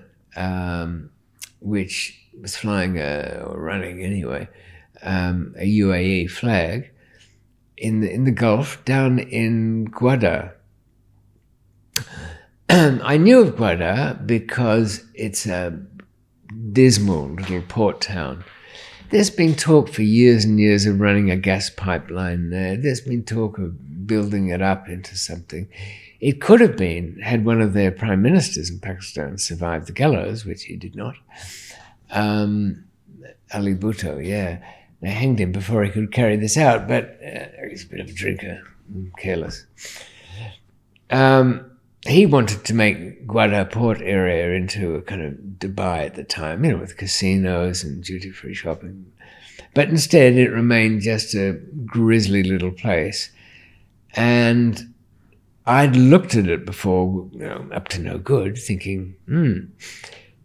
which was flying or running anyway, a UAE flag in the Gulf down in Gwadar. I knew of Gwadar because it's a dismal little port town. There's been talk for years and years of running a gas pipeline there. There's been talk of building it up into something. It could have been, had one of their prime ministers in Pakistan survived the gallows, which he did not. Ali Bhutto, yeah. They hanged him before he could carry this out, but he's a bit of a drinker, careless. He wanted to make Gwadar port area into a kind of Dubai at the time, you know, with casinos and duty-free shopping. But instead, it remained just a grisly little place. And I'd looked at it before, you know, up to no good, thinking,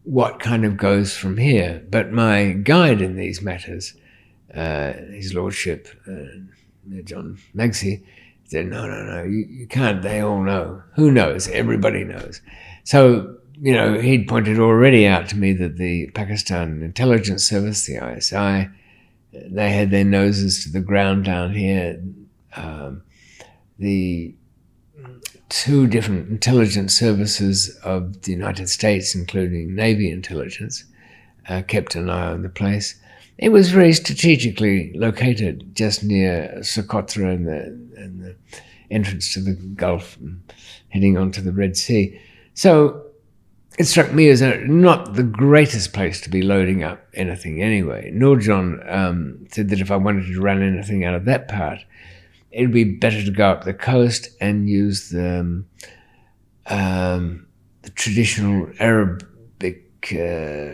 what kind of goes from here? But my guide in these matters, His Lordship, John Magsy, said, no, you can't, they all know. Who knows? Everybody knows. So, you know, he'd pointed already out to me that the Pakistan Intelligence Service, the ISI, they had their noses to the ground down here. The two different intelligence services of the United States, including Navy intelligence, kept an eye on the place. It was very strategically located just near Socotra and the entrance to the Gulf and heading onto the Red Sea. So it struck me as not the greatest place to be loading up anything anyway. Nurjan said that if I wanted to run anything out of that part, it would be better to go up the coast and use the traditional Arabic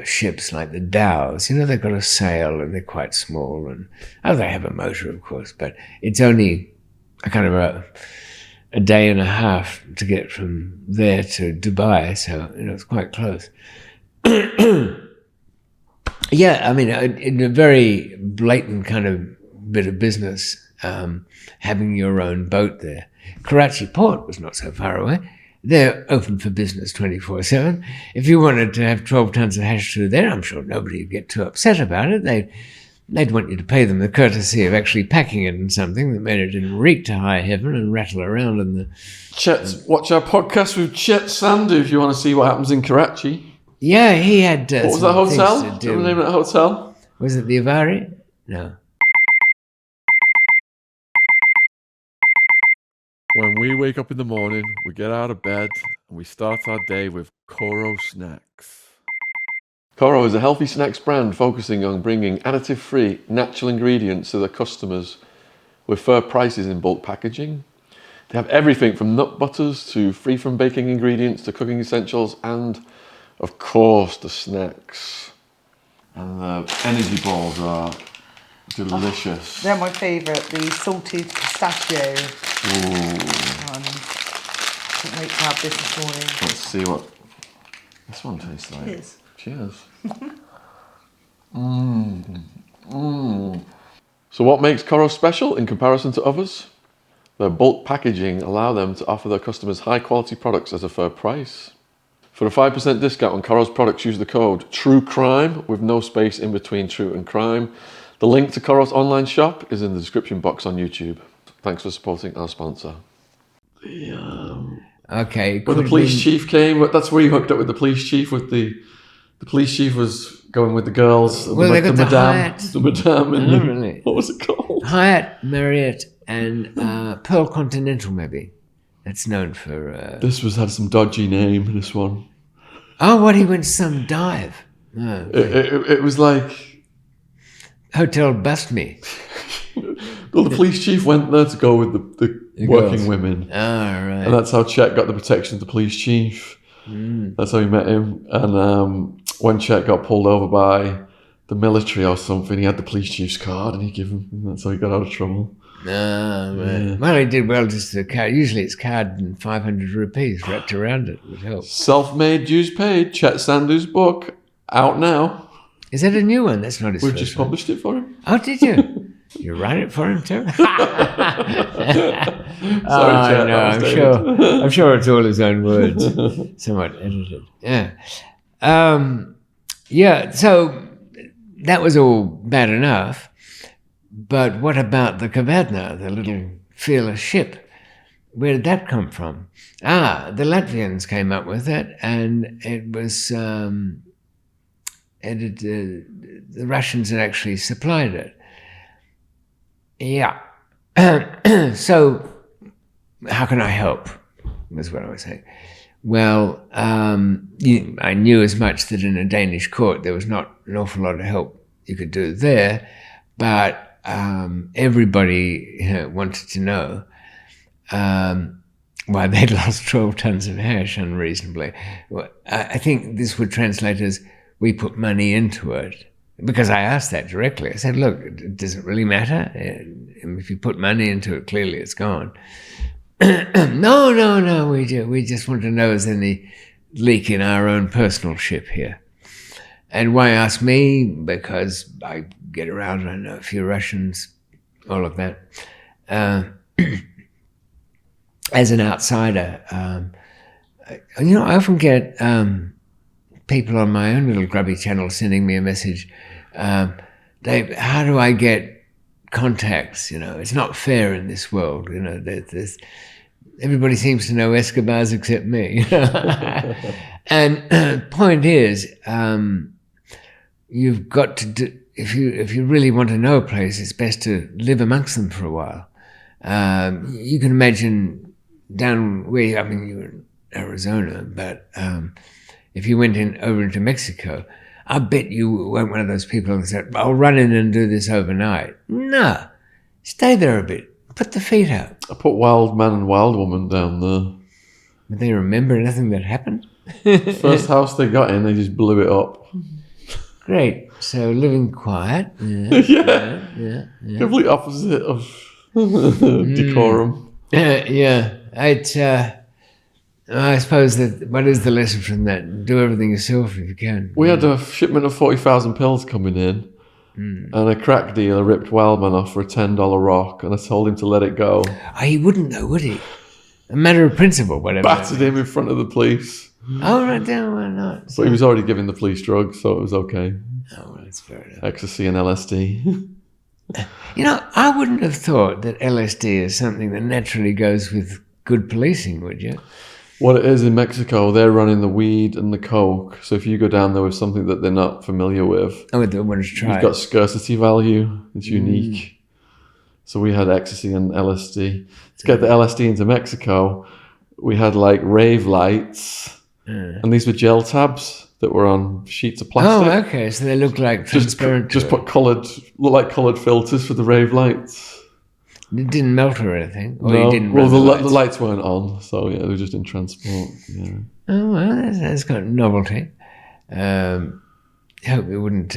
ships like the dhows. You know, they've got a sail and they're quite small, and they have a motor, of course, but it's only a kind of a day and a half to get from there to Dubai, so you know it's quite close. Yeah, I mean, in a very blatant kind of bit of business, having your own boat there. Karachi Port was not so far away. They're open for business 24/7. If you wanted to have 12 tons of hash through there, I'm sure nobody would get too upset about it. They'd want you to pay them the courtesy of actually packing it in something that made it didn't reek to high heaven and rattle around in the... Watch our podcast with Chet Sandhu if you want to see what happens in Karachi. Yeah, he had... what was that hotel? Do you remember the name of that hotel? Was it the Avari? No. When we wake up in the morning, we get out of bed and we start our day with Koro Snacks. Koro is a healthy snacks brand focusing on bringing additive-free natural ingredients to their customers with fair prices in bulk packaging. They have everything from nut butters to free from baking ingredients to cooking essentials and, of course, the snacks. And the energy balls are delicious. They're my favourite, the salted pistachio. Ooh. Couldn't wait to have this morning. Let's see what this one tastes like. Cheers. Cheers. So what makes Coros special in comparison to others? Their bulk packaging allow them to offer their customers high quality products at a fair price. For a 5% discount on Coros products, use the code TRUECRIME with no space in between true and crime. The link to Coros online shop is in the description box on YouTube. Thanks for supporting our sponsor. Okay. When the police chief came, that's where you hooked up with the police chief. With the police chief was going with the girls. Well, they got the Hyatt. The madame, and Oh, really? what was it called? Hyatt, Marriott, and Pearl Continental, maybe. That's known for... This had some dodgy name, this one. Oh, what, he went to some dive. Oh, It was like... Hotel Bust Me. Well, the police chief went there to go with the working girls. women. Oh, right. And that's how Chet got the protection of the police chief. That's how he met him. And when Chet got pulled over by the military or something, he had the police chief's card and he gave him. And that's how he got out of trouble. Oh, right. Yeah. Well, he did well just the card. Usually it's card and 500 rupees wrapped around it would help. Self-made, dues paid. Chet Sandhu's book out now. Is that a new one? That's not his We've first just one. published it for him. Oh, did you? You write it for him too? Sorry, Chet, no, I'm sure it's all his own words, somewhat edited. Yeah. Yeah, so that was all bad enough. But what about the Kavadna, the little fearless ship? Where did that come from? The Latvians came up with it, and it was the Russians had actually supplied it. Yeah. So how can I help? Was what I was saying. Well, I knew as much that in a Danish court there was not an awful lot of help you could do there, but everybody wanted to know why they'd lost 12 tons of hash unreasonably. Well, I think this would translate as we put money into it. Because I asked that directly. I said, look, does it really matter? If you put money into it, clearly it's gone. No, we just want to know is there any leak in our own personal ship here. And why ask me? Because I get around, I know a few Russians, all of that. As an outsider, I often get people on my own little grubby channel sending me a message, Dave, how do I get contacts? It's not fair in this world. There's everybody seems to know Escobars except me. And point is, you've got to do, if you really want to know a place, it's best to live amongst them for a while. You can imagine down where you're in Arizona, but if you went over into Mexico, I bet you weren't one of those people that said, I'll run in and do this overnight. No, stay there a bit. Put the feet up. I put Wild Man and Wild Woman down there. But they remember anything that happened? First house they got in, they just blew it up. Great. So living quiet. Yeah. Complete opposite of decorum. I suppose that, what is the lesson from that? Do everything yourself if you can. We had a shipment of 40,000 pills coming in, and a crack dealer ripped Wildman off for a $10 rock, and I told him to let it go. Oh, he wouldn't though, would he? A matter of principle, whatever. Battered him in front of the police. Oh, right, then why not? But he was already giving the police drugs, so it was okay. Oh, well, that's fair enough. Ecstasy and LSD. I wouldn't have thought that LSD is something that naturally goes with good policing, would you? What it is in Mexico, they're running the weed and the coke. So if you go down there with something that they're not familiar with, they want to try. You've got scarcity value. It's unique. So we had ecstasy and LSD. To get the LSD into Mexico, we had like rave lights, and these were gel tabs that were on sheets of plastic. Oh, okay. So they look like transparent. Just look like coloured filters for the rave lights. It didn't melt or anything? Or No, you didn't well, run the lights weren't on, so yeah, they were just in transport. Yeah. Oh, well, that's got novelty. Hope it wouldn't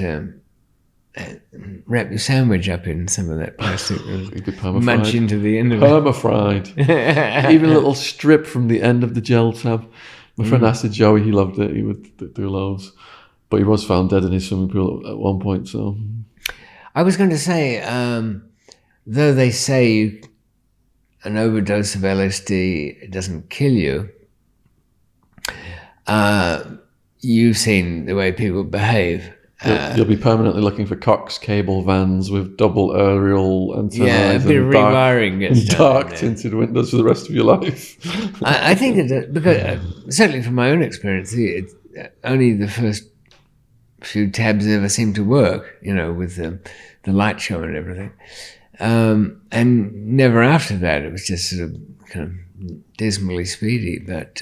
wrap your sandwich up in some of that plastic It'd be and munch into the end of it. Perma-fried. Even a little strip from the end of the gel tab. My friend asked Joey, he loved it. He would do loads. But he was found dead in his swimming pool at one point, so... I was going to say, though they say an overdose of LSD doesn't kill you, you've seen the way people behave. You'll be permanently looking for Cox cable vans with double aerial antennae. Yeah, a bit of rewiring gets done. Dark tinted windows for the rest of your life. I think that because certainly from my own experience, only the first few tabs ever seemed to work, with the light show and everything. And never after that. It was just sort of kind of dismally speedy. But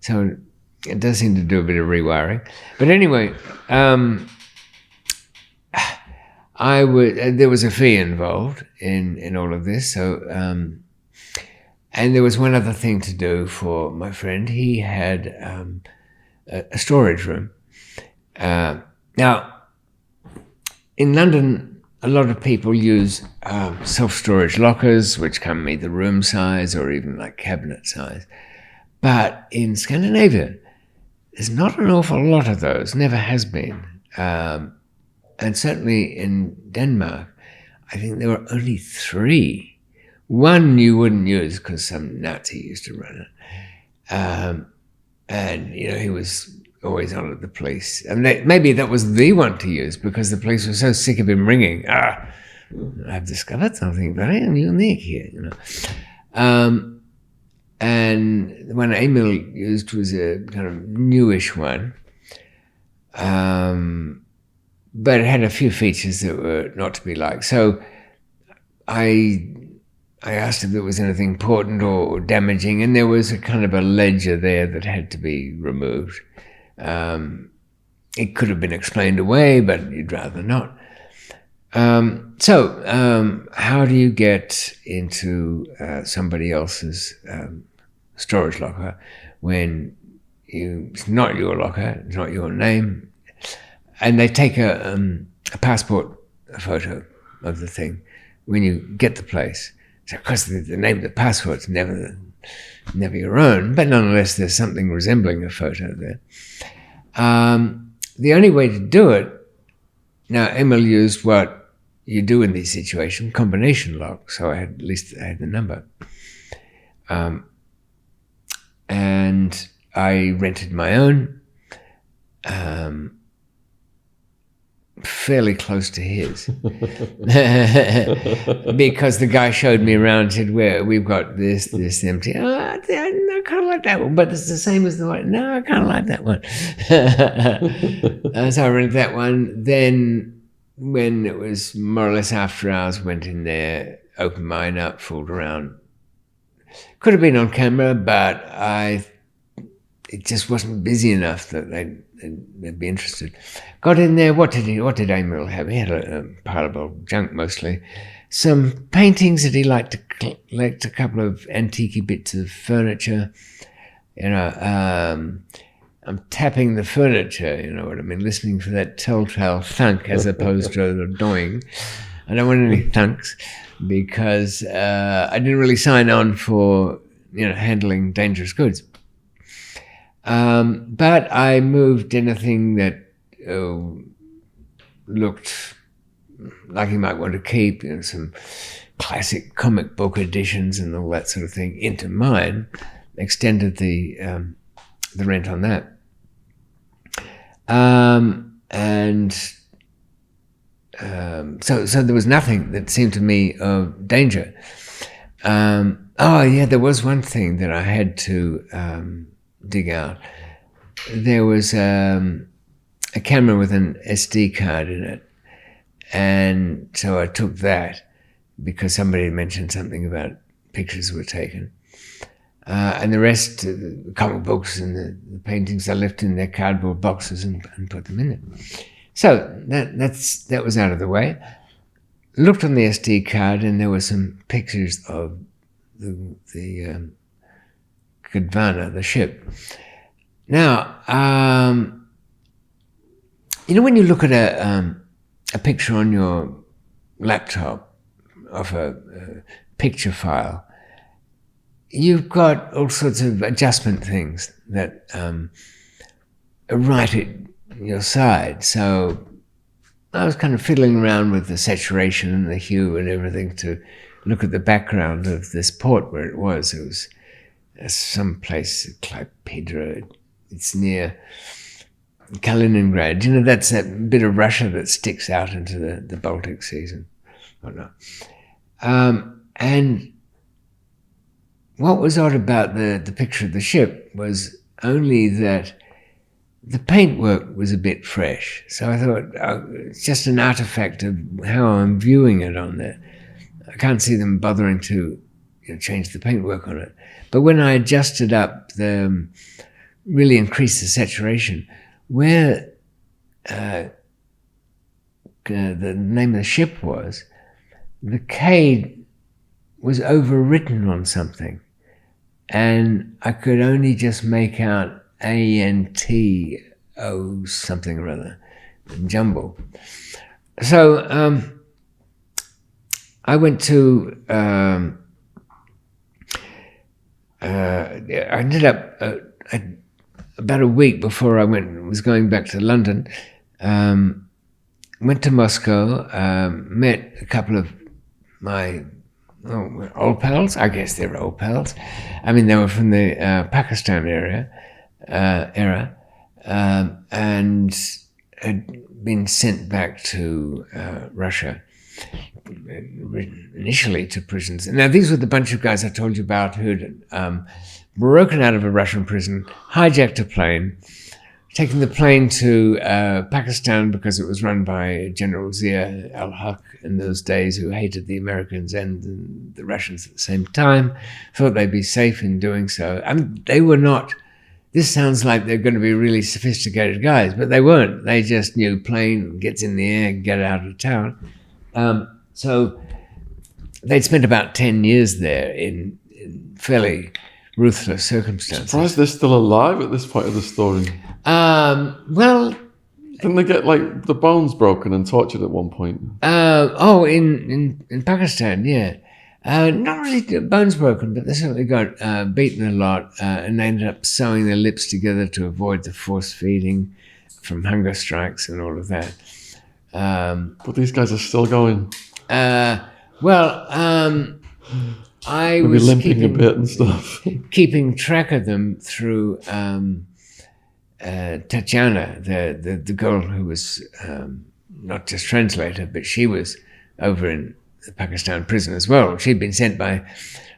so it does seem to do a bit of rewiring. But anyway, there was a fee involved in all of this. So, and there was one other thing to do for my friend. He had a storage room. Now, in London, a lot of people use self-storage lockers, which come either room size or even like cabinet size. But in Scandinavia, there's not an awful lot of those, never has been. And certainly in Denmark, I think there were only 3. One you wouldn't use because some Nazi used to run it. And, he was always on at the police. And maybe that was the one to use because the police were so sick of him ringing. I've discovered something very unique here, And the one Emil used was a kind of newish one. But it had a few features that were not to be liked. So I asked if there was anything important or damaging, and there was a kind of a ledger there that had to be removed. It could have been explained away, but you'd rather not. So how do you get into somebody else's storage locker when it's not your locker, it's not your name, and they take a passport photo of the thing when you get the place? So of course the name of the passport's never your own, but nonetheless there's something resembling a photo there. The only way to do it, now Emil used what you do in these situations, combination lock, so I had the number. And I rented my own, fairly close to his, because the guy showed me around and said, we've got this empty. I kind of like that one, but it's the same as the one. No, I kind of like that one. So I rented that one. Then when it was more or less after hours, went in there, opened mine up, fooled around. Could have been on camera, but it just wasn't busy enough that they'd be interested. Got in there. What did Emil have? He had a pile of old junk mostly. Some paintings that he liked to collect, a couple of antique bits of furniture. I'm tapping the furniture, you know what I mean, listening for that telltale thunk as opposed to the doing. I don't want any thunks because I didn't really sign on for, handling dangerous goods. But I moved anything that looked like he might want to keep, some classic comic book editions and all that sort of thing, into mine, extended the rent on that. So there was nothing that seemed to me of danger. There was one thing that I had to dig out. There was a camera with an SD card in it, and so I took that because somebody had mentioned something about pictures were taken. And the rest, the comic books and the paintings, I left in their cardboard boxes and put them in there. So that was out of the way. looked on the SD card, and there were some pictures of the Gondwana, the ship. Now, when you look at a picture on your laptop of a picture file, you've got all sorts of adjustment things that are right at your side. So I was kind of fiddling around with the saturation and the hue and everything to look at the background of this port where it was. It was someplace, Klaipeda. It's near Kaliningrad. That's that bit of Russia that sticks out into the Baltic Seas and whatnot. And what was odd about the picture of the ship was only that the paintwork was a bit fresh. So I thought, it's just an artifact of how I'm viewing it on there. I can't see them bothering to change the paintwork on it. But when I adjusted up really increased the saturation, where the name of the ship was, the K was overwritten on something. And I could only just make out ANTO something or other, jumble. So I went to, I ended up, about a week before I was going back to London, went to Moscow, met a couple of my old pals. I guess they were old pals. I mean, they were from the Pakistan era, and had been sent back to Russia, initially to prisons. Now, these were the bunch of guys I told you about who'd broken out of a Russian prison, hijacked a plane, taken the plane to Pakistan because it was run by General Zia al-Haq in those days, who hated the Americans and the Russians at the same time, thought they'd be safe in doing so. I mean, they were not, this sounds like they're going to be really sophisticated guys, but they weren't. They just knew plane gets in the air, get out of town. So they'd spent about 10 years there in fairly ruthless circumstances. Surprised they're still alive at this point of the story. Well, didn't they get like the bones broken and tortured at one point? In Pakistan, yeah. Not really bones broken, but they certainly got beaten a lot, and they ended up sewing their lips together to avoid the force feeding from hunger strikes and all of that. But these guys are still going. I Maybe was limping a bit and stuff. keeping track of them through Tatiana, the girl who was not just translator, but she was over in the Pakistan prison as well. She'd been sent by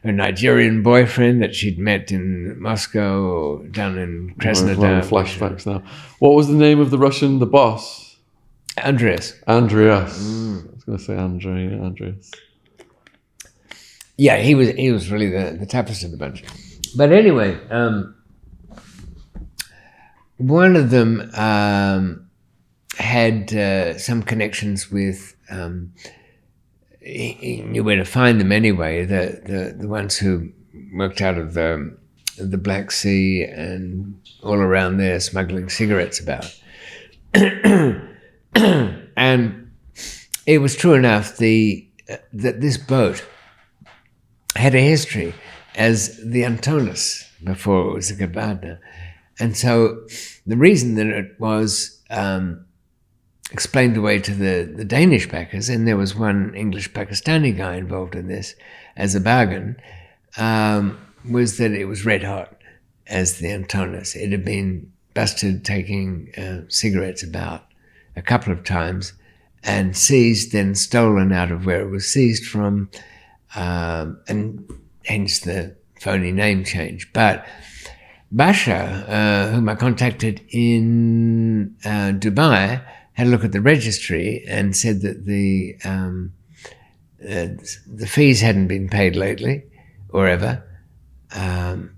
her Nigerian boyfriend that she'd met in Moscow or down in Krasnodar. Flashbacks now. What was the name of the Russian, the boss? Andreas. Andreas. I was going to say Andreas. Yeah, he was really the toughest of the bunch. But anyway, one of them had some connections with. He knew where to find them anyway. The ones who worked out of the Black Sea and all around there, smuggling cigarettes about. And it was true enough that this boat had a history as the Antonis before it was the Gondwana. And so the reason that it was explained away to the Danish backers, and there was one English-Pakistani guy involved in this as a bargain, was that it was red hot as the Antonis. It had been busted taking cigarettes about a couple of times and seized, then stolen out of where it was seized from, and hence the phony name change. But Basha, whom I contacted in Dubai, had a look at the registry and said that the fees hadn't been paid lately or ever, and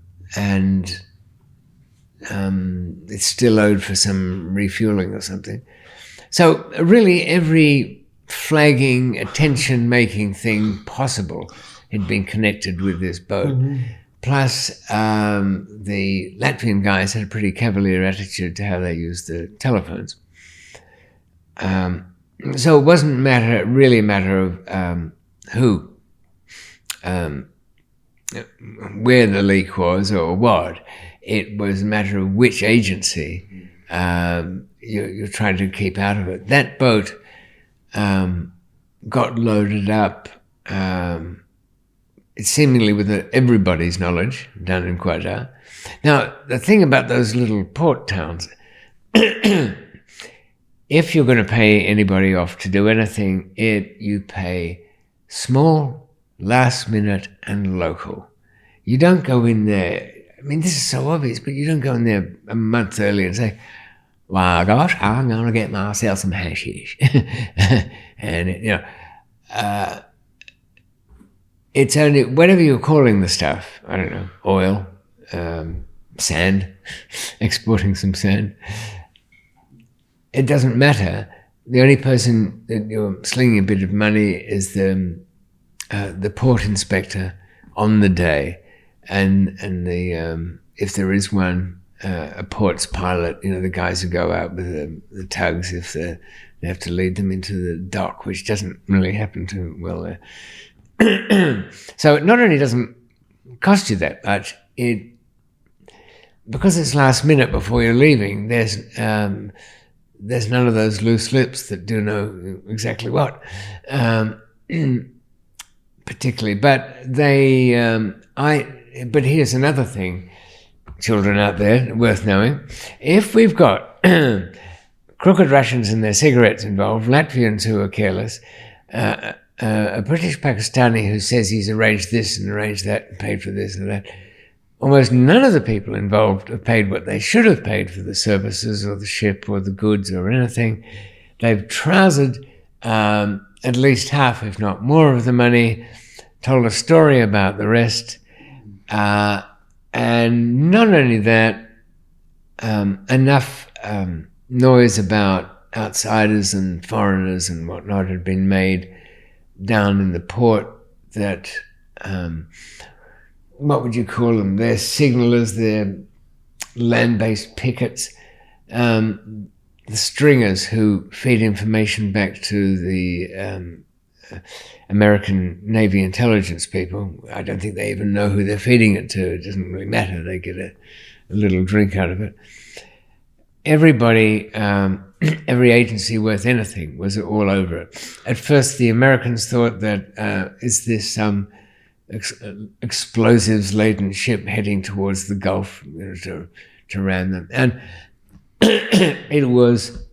it's still owed for some refueling or something. So really every flagging, attention-making thing possible had been connected with this boat. Plus, the Latvian guys had a pretty cavalier attitude to how they used the telephones. So it wasn't really a matter of who, where the leak was or what. It was a matter of which agency you're trying to keep out of it. That boat got loaded up, seemingly with everybody's knowledge, down in Quetta. Now, the thing about those little port towns, if you're going to pay anybody off to do anything, you pay small, last minute, and local. You don't go in there, I mean, this is so obvious, but you don't go in there a month early and say, well, gosh, I'm going to get myself some hashish. And, it's only, whatever you're calling the stuff, I don't know, oil, sand, exporting some sand, it doesn't matter. The only person that you're slinging a bit of money is the port inspector on the day, and the if there is one, a port's pilot, the guys who go out with the tugs if they have to lead them into the dock, which doesn't really happen too well there. So it not only doesn't cost you that much, because it's last minute before you're leaving, there's none of those loose lips that do know exactly what, particularly. But but here's another thing, children out there, worth knowing. If we've got crooked Russians and their cigarettes involved, Latvians who are careless, a British Pakistani who says he's arranged this and arranged that and paid for this and that, almost none of the people involved have paid what they should have paid for the services or the ship or the goods or anything. They've trousered at least half, if not more, of the money, told a story about the rest, and not only that, enough noise about outsiders and foreigners and whatnot had been made down in the port that, what would you call them? They're signalers, they're land-based pickets, the stringers who feed information back to the American Navy intelligence people. I don't think they even know who they're feeding it to. It doesn't really matter. They get a little drink out of it. Everybody, every agency worth anything was all over it. At first, the Americans thought that, is this some explosives-laden ship heading towards the Gulf to ram them? And it was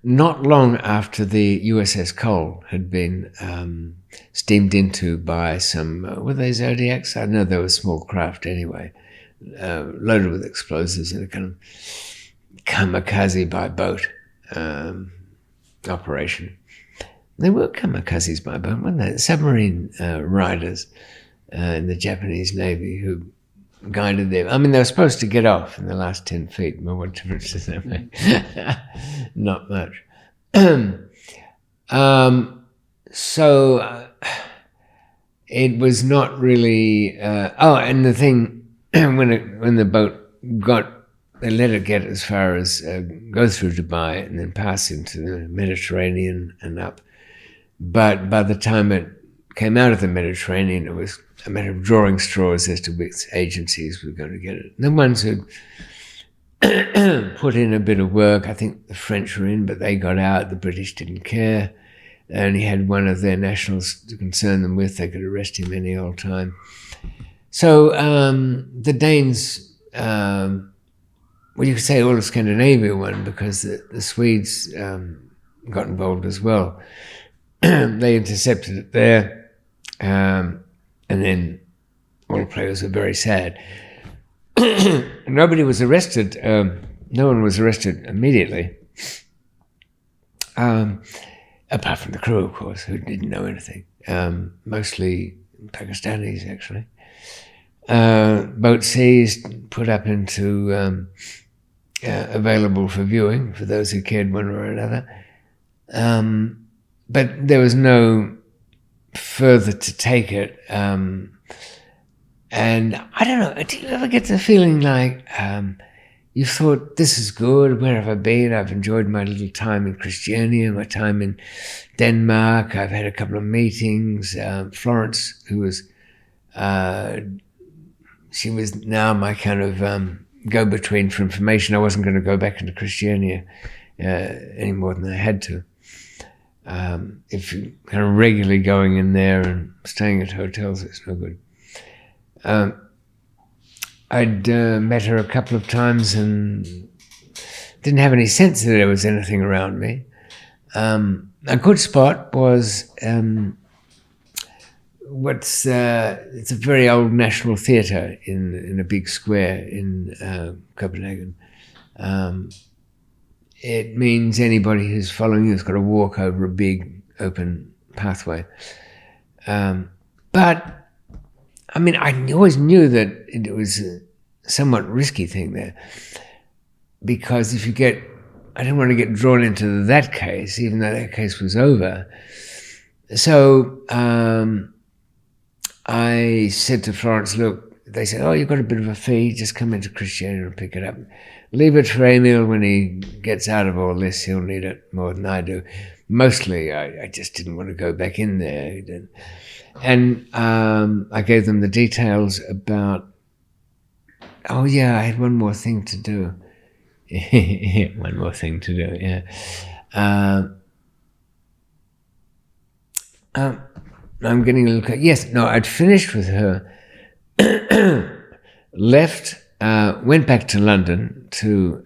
not long after the USS Cole had been steamed into by some, were they Zodiacs? I know they were small craft anyway, loaded with explosives in a kind of kamikaze by boat operation. They were kamikazes by boat, weren't they? Submarine riders in the Japanese Navy who guided them. I mean, they were supposed to get off in the last 10 feet, but what difference does that make? Not much. So it was not really... and the thing, when the boat they let it get as far as go through Dubai and then pass into the Mediterranean and up. But by the time it came out of the Mediterranean, it was a matter of drawing straws as to which agencies were going to get it. The ones who put in a bit of work, I think the French were in, but they got out. The British didn't care. They only had one of their nationals to concern them with. They could arrest him any old time. So the Danes, well, you could say all of Scandinavia won because the Swedes got involved as well. They intercepted it there, and then all players were very sad. Nobody was arrested. No one was arrested immediately, apart from the crew, of course, who didn't know anything. Mostly Pakistanis, actually. Boat seized, put up into available for viewing for those who cared one way or another. But there was no further to take it. And I don't know, do you ever get the feeling like you thought, this is good, where have I been? I've enjoyed my little time in Christiania, my time in Denmark. I've had a couple of meetings. Florence, who was, she was now my kind of go-between for information. I wasn't going to go back into Christiania any more than I had to. If you're kind of regularly going in there and staying at hotels, it's no good. I'd met her a couple of times and didn't have any sense that there was anything around me. A good spot was it's a very old National Theatre in a big square in Copenhagen. It means anybody who's following you has got to walk over a big open pathway. But I mean, I always knew that it was a somewhat risky thing there, because if you get, I didn't want to get drawn into that case, even though that case was over. So I said to Florence, look, they said, oh, you've got a bit of a fee, just come into Christiania and pick it up. Leave it for Emil. When he gets out of all this, he'll need it more than I do. Mostly, I just didn't want to go back in there. And I gave them the details about, oh yeah, I had one more thing to do. One more thing to do, yeah. I'm getting a little, yes, no, I'd finished with her, left, went back to London to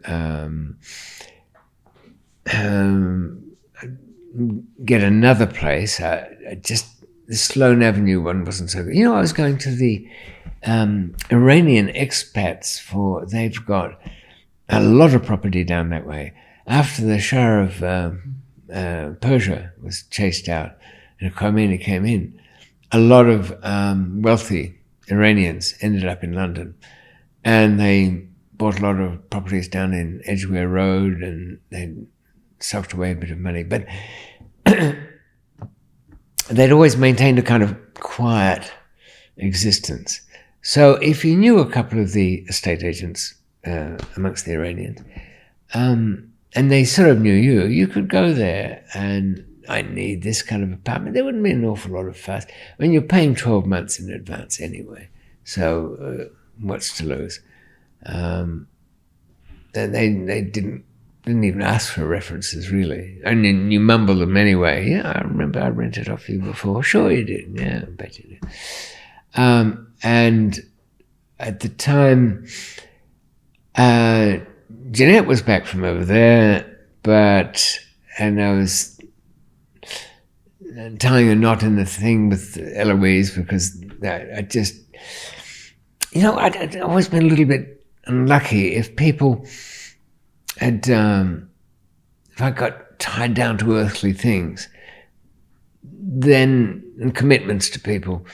get another place. I just, the Sloane Avenue one wasn't so good. You know, I was going to the Iranian expats they've got a lot of property down that way. After the Shah of Persia was chased out and Khomeini came in, a lot of wealthy Iranians ended up in London, and they bought a lot of properties down in Edgware Road, and they socked away a bit of money. But they'd always maintained a kind of quiet existence. So if you knew a couple of the estate agents amongst the Iranians, and they sort of knew you could go there and, I need this kind of apartment. There wouldn't be an awful lot of fuss. I mean, you're paying 12 months in advance anyway, so what's to lose? They didn't even ask for references, really. I mean, you mumble them anyway. Yeah, I remember I rented off you before. Sure you did. Yeah, I bet you did. And at the time, Jeanette was back from over there, and I was tying a knot in the thing with Eloise, because I just, you know, I'd always been a little bit unlucky. If people had, if I got tied down to earthly things, then, and commitments to people,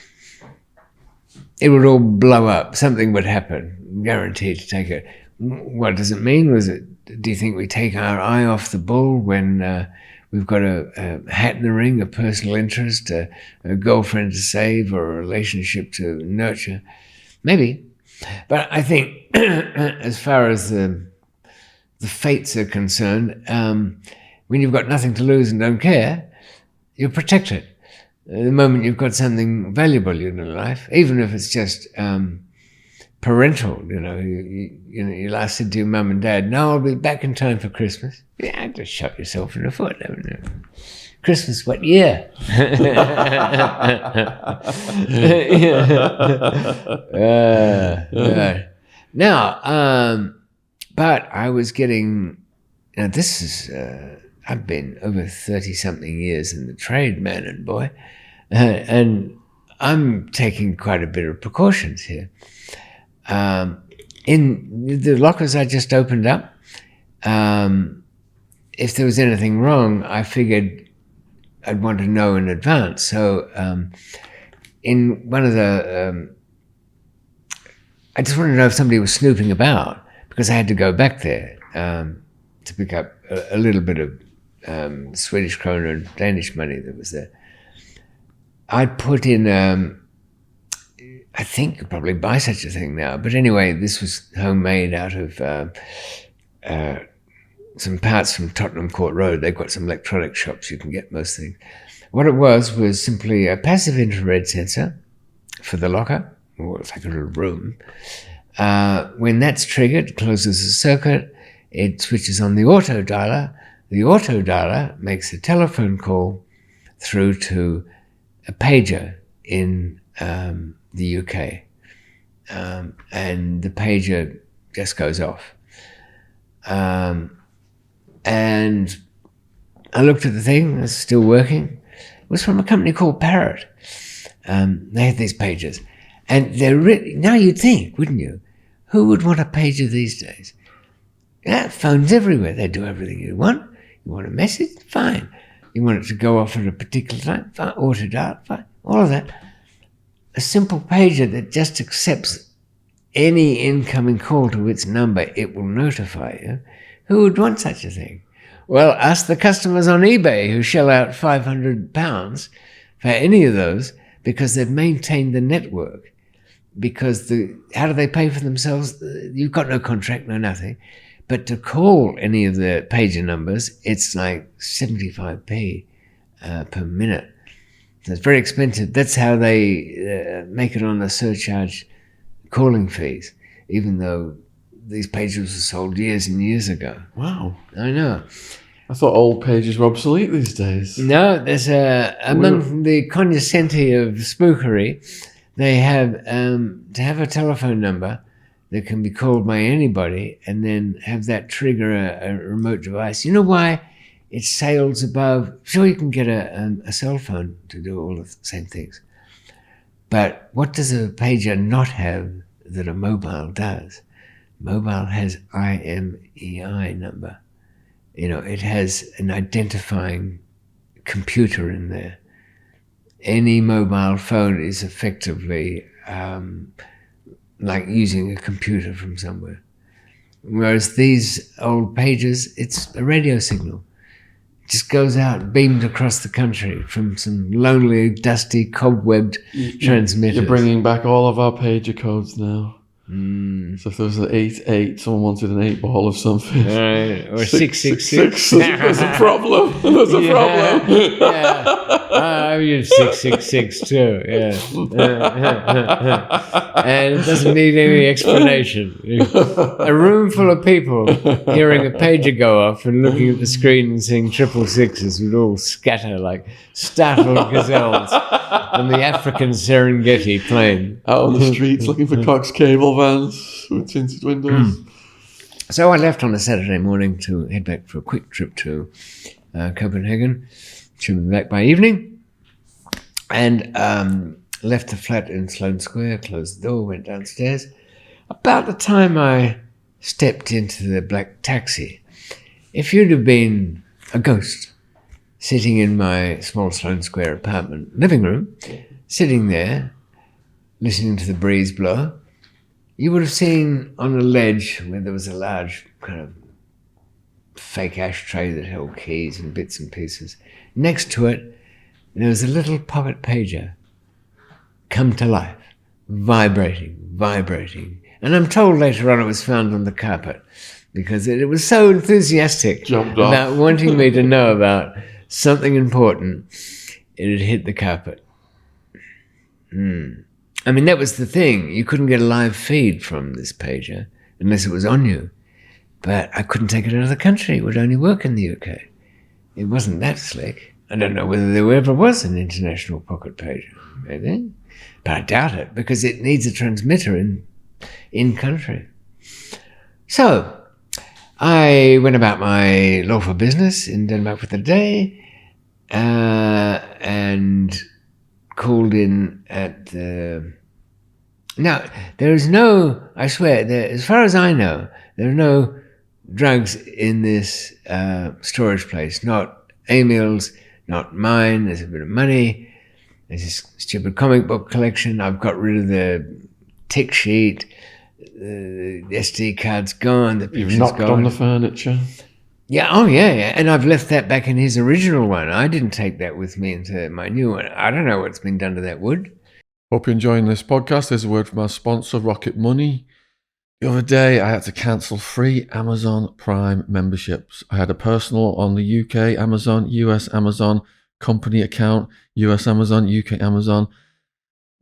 it would all blow up. Something would happen, guaranteed to take it. What does it mean? Do you think we take our eye off the ball when we've got a hat in the ring, a personal interest, a girlfriend to save, or a relationship to nurture? Maybe. But I think as far as the fates are concerned, when you've got nothing to lose and don't care, you protect it. The moment you've got something valuable in your life, even if it's just parental, you last said to your mum and dad, no, I'll be back in time for Christmas. Yeah, just shot yourself in the foot, haven't you? Christmas, what year? Now, but I was getting, this is, I've been over 30-something years in the trade, man and boy, and I'm taking quite a bit of precautions here. In the lockers I just opened up, if there was anything wrong, I figured I'd want to know in advance. So in one of the, I just wanted to know if somebody was snooping about, because I had to go back there to pick up a little bit of Swedish krona and Danish money that was there. I'd put in, I think you'd probably buy such a thing now. But anyway, this was homemade out of some parts from Tottenham Court Road. They've got some electronic shops you can get most things. What it was simply a passive infrared sensor for the locker, or it's like a little room. When that's triggered, it closes the circuit, it switches on the auto dialer. The auto dialer makes a telephone call through to a pager in the UK. And the pager just goes off. And I looked at the thing, it's still working. It was from a company called Parrot. They had these pagers. And they're now you'd think, wouldn't you? Who would want a pager these days? Yeah, phones everywhere. They do everything you want. You want a message? Fine. You want it to go off at a particular time? Fine. Auto dial? Fine. All of that. A simple pager that just accepts any incoming call to its number, it will notify you. Who would want such a thing? Well, ask the customers on eBay who shell out £500 for any of those because they've maintained the network. Because how do they pay for themselves? You've got no contract, no nothing. But to call any of the pager numbers, it's like 75p per minute. So it's very expensive. That's how they make it on the surcharge calling fees, even though these pagers were sold years and years ago. Wow. I know. I thought old pages were obsolete these days. No, there's among the cognoscenti of spookery, they have to have a telephone number that can be called by anybody and then have that trigger a remote device. You know why it sails above? Sure, you can get a cell phone to do all the same things. But what does a pager not have that a mobile does? Mobile has IMEI number. You know, it has an identifying computer in there. Any mobile phone is effectively like using a computer from somewhere. Whereas these old pages, it's a radio signal. It just goes out, beamed across the country from some lonely, dusty, cobwebbed transmitters. You're bringing back all of our pager codes now. So if there was an 88, someone wanted an 8 ball of something. Or 666. There's a problem. There's a problem. I use 666 too. Yeah. And it doesn't need any explanation. A room full of people hearing a pager go off and looking at the screen and seeing 666s would all scatter like startled gazelles on the African Serengeti plain. Out on the streets looking for Cox cable vans with tinted windows. So I left on a Saturday morning to head back for a quick trip to Copenhagen. Should be back by evening. And left the flat in Sloane Square, closed the door, went downstairs. About the time I stepped into the black taxi, if you'd have been a ghost sitting in my small Sloane Square apartment living room, sitting there, listening to the breeze blow, you would have seen on a ledge where there was a large kind of fake ashtray that held keys and bits and pieces. Next to it, there was a little pocket pager come to life, vibrating. And I'm told later on it was found on the carpet because it was so enthusiastic about wanting me to know about something important. It had hit the carpet. I mean, that was the thing. You couldn't get a live feed from this pager unless it was on you. But I couldn't take it out of the country. It would only work in the UK. It wasn't that slick. I don't know whether there ever was an international pocket pager. Maybe. But I doubt it, because it needs a transmitter in country. So I went about my lawful business in Denmark for the day and called in at the... Now, there is no, I swear, as far as I know, there are no drugs in this storage place. Not Emil's, not mine. There's a bit of money. There's this stupid comic book collection. I've got rid of the tick sheet. The SD card's gone. The picture's You've knocked gone. on the furniture. Yeah, oh yeah. And I've left that back in his original one. I didn't take that with me into my new one. I don't know what's been done to that wood. Hope you're enjoying this podcast. There's a word from our sponsor, Rocket Money. The other day, I had to cancel 3 Amazon Prime memberships. I had a personal on the UK Amazon, US Amazon, company account, US Amazon, UK Amazon.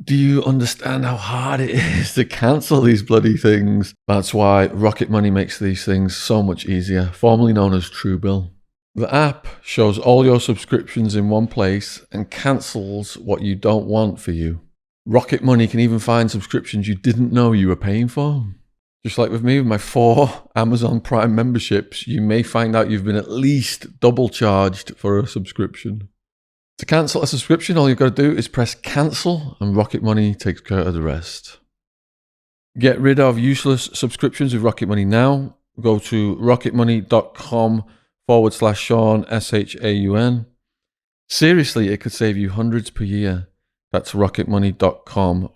Do you understand how hard it is to cancel these bloody things? That's why Rocket Money makes these things so much easier, formerly known as Truebill. The app shows all your subscriptions in one place and cancels what you don't want for you. Rocket Money can even find subscriptions you didn't know you were paying for. Just like with me, with my 4 Amazon Prime memberships, you may find out you've been at least double charged for a subscription. To cancel a subscription, all you've got to do is press cancel and Rocket Money takes care of the rest. Get rid of useless subscriptions with Rocket Money now. Go to rocketmoney.com/Sean, SHAUN. Seriously, it could save you hundreds per year. That's rocketmoney.com/Sean,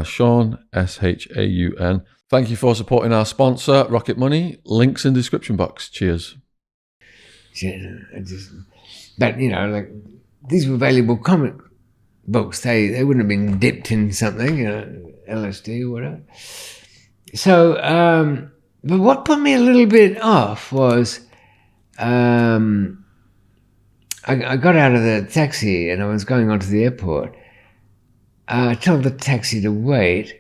SHAUN. Thank you for supporting our sponsor, Rocket Money. Links in the description box. Cheers. But, like, these were valuable comic books. They wouldn't have been dipped in something, LSD or whatever. So, but what put me a little bit off was I got out of the taxi and I was going on to the airport. I told the taxi to wait.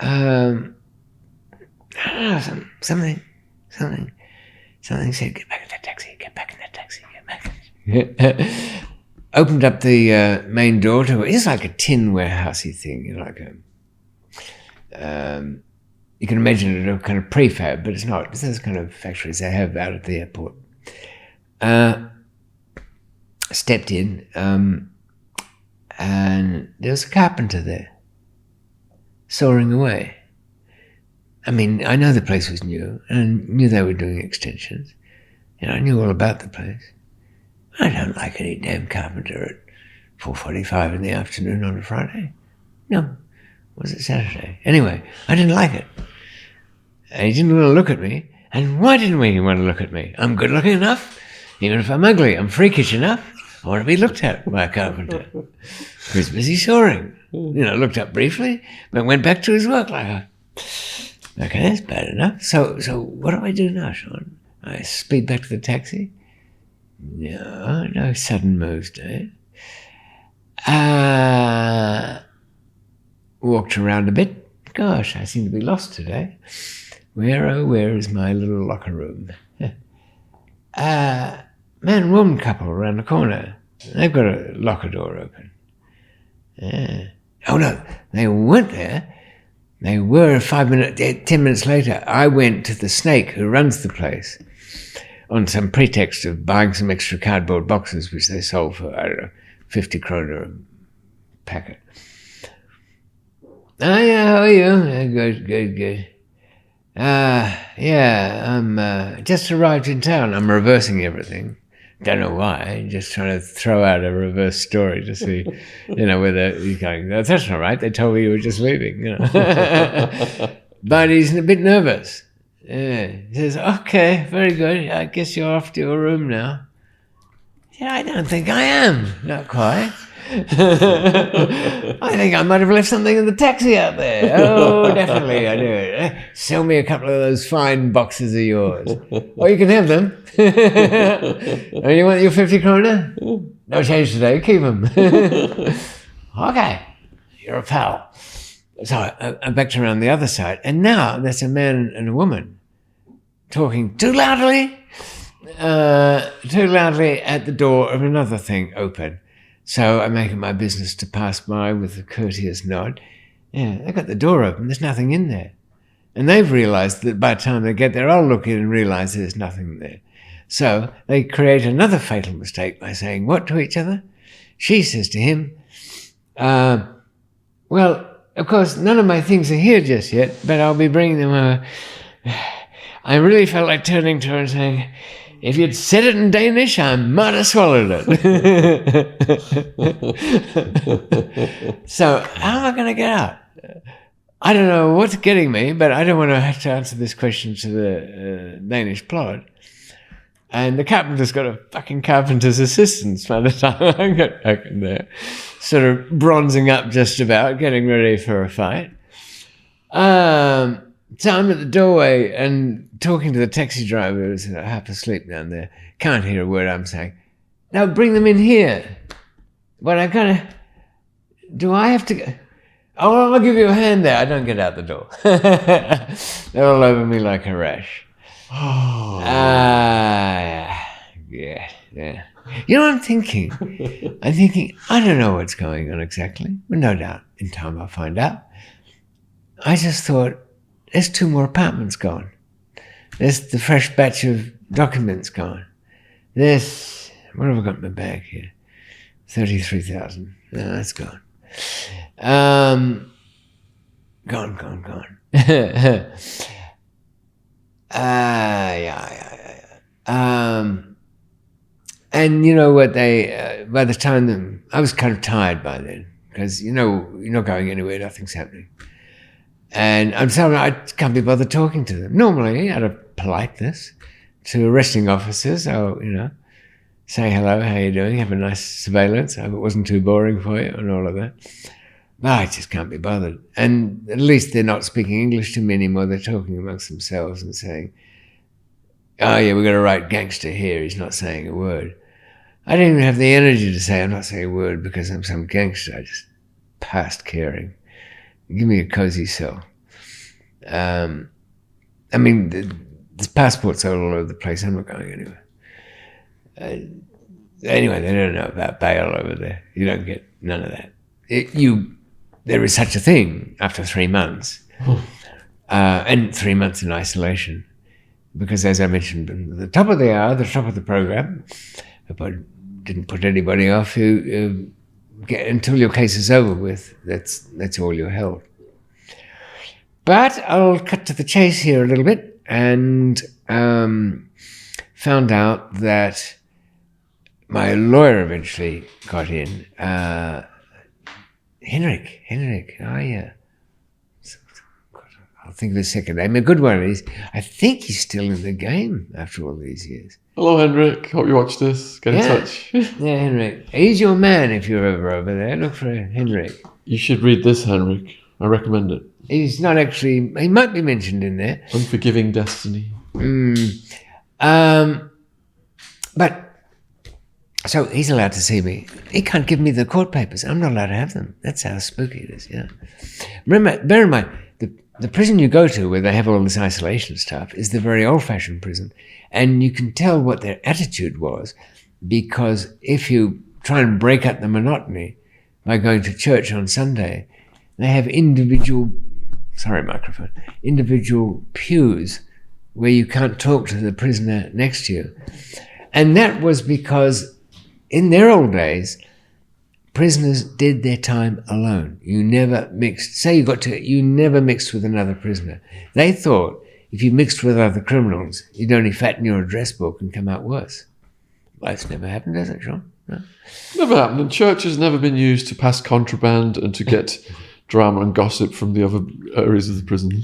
I don't know, something said, get back in that taxi, get back. Opened up the main door to it's like a tin warehousey thing, like you can imagine it a kind of prefab, but it's not. It's those kind of factories they have out at the airport. Stepped in, and there was a carpenter there, sawing away. I mean, I know the place was new, and I knew they were doing extensions. I knew all about the place. I don't like any damn carpenter at 4:45 in the afternoon on a Friday. No, was it Saturday? Anyway, I didn't like it. And he didn't want to look at me. And why didn't he want to look at me? I'm good looking enough. Even if I'm ugly, I'm freakish enough. I want to be looked at by a carpenter who's busy sawing. Looked up briefly, but went back to his work like, okay, that's bad enough. So what do I do now, Sean? I speed back to the taxi. No sudden moves, Dave. Walked around a bit. Gosh, I seem to be lost today. Where is my little locker room? Man and woman couple around the corner. They've got a locker door open. Oh no, they weren't there. They were 10 minutes later. I went to the snake who runs the place on some pretext of buying some extra cardboard boxes, which they sold for, 50 kroner a packet. Oh, yeah, how are you? Good. I'm just arrived in town. I'm reversing everything. Don't know why, just trying to throw out a reverse story to see, whether you're going, no, that's not right. They told me you were just leaving, But he's a bit nervous. Yeah. He says, okay, very good. I guess you're off to your room now. Yeah, I don't think I am. Not quite. I think I might have left something in the taxi out there. Oh, definitely I do. Sell me a couple of those fine boxes of yours. Oh, you can have them. Oh, you want your 50 kroner? No change today. Keep them. Okay. You're a pal. So I backed around the other side, and now there's a man and a woman talking too loudly at the door of another thing open. So I make it my business to pass by with a courteous nod. Yeah, they got the door open. There's nothing in there. And they've realized that by the time they get there, I'll look in and realize there's nothing there. So they create another fatal mistake by saying what to each other? She says to him, well, of course, none of my things are here just yet, but I'll be bringing them over. I really felt like turning to her and saying, if you'd said it in Danish, I might have swallowed it. So how am I going to get out? I don't know what's getting me, but I don't want to have to answer this question to the Danish plot. And the carpenter's got a fucking carpenter's assistant by the time I got back in there. Sort of bronzing up just about, getting ready for a fight. So I'm at the doorway and talking to the taxi driver who's half asleep down there. Can't hear a word I'm saying. Now bring them in here. But I gotta... Do I have to go? Oh, I'll give you a hand there. I don't get out the door. They're all over me like a rash. Oh. Yeah. You know what I'm thinking? I don't know what's going on exactly, but no doubt in time I'll find out. I just thought, there's 2 more apartments gone. There's the fresh batch of documents gone. There's, what have I got in my bag here? 33,000. No, that's gone. Gone. And you know what by the time I was kind of tired by then, because you're not going anywhere, nothing's happening. And I'm sorry, I can't be bothered talking to them. Normally, out of politeness to arresting officers, I'll, say hello, how you doing? Have a nice surveillance. I hope it wasn't too boring for you and all of that. But I just can't be bothered. And at least they're not speaking English to me anymore. They're talking amongst themselves and saying, oh yeah, we've got a right gangster here. He's not saying a word. I didn't even have the energy to say I'm not saying a word because I'm some gangster. I just past caring. Give me a cozy cell. There's passports all over the place. I'm not going anywhere. Anyway, they don't know about bail over there. You don't get none of that. There is such a thing after 3 months, and 3 months in isolation, because as I mentioned, at the top of the hour, the top of the program, but didn't put anybody off. Who get until your case is over with. That's all you're held. But I'll cut to the chase here a little bit, and found out that my lawyer eventually got in. Henrik, oh yeah. I'll think of his second name. A good one. I think he's still in the game after all these years. Hello, Henrik. Hope you watch this. Get in touch. Yeah, Henrik. He's your man if you're ever over there. Look for Henrik. You should read this, Henrik. I recommend it. He's not actually... He might be mentioned in there. Unforgiving Destiny. But... So he's allowed to see me. He can't give me the court papers. I'm not allowed to have them. That's how spooky it is, yeah. Remember, bear in mind, the prison you go to where they have all this isolation stuff is the very old-fashioned prison. And you can tell what their attitude was, because if you try and break up the monotony by going to church on Sunday, they have individual pews where you can't talk to the prisoner next to you. And that was because in their old days, prisoners did their time alone. You never mixed. You never mixed with another prisoner. They thought if you mixed with other criminals, you'd only fatten your address book and come out worse. Well, it's never happened, has it, Sean? No? Never happened. And church has never been used to pass contraband and to get drama and gossip from the other areas of the prison.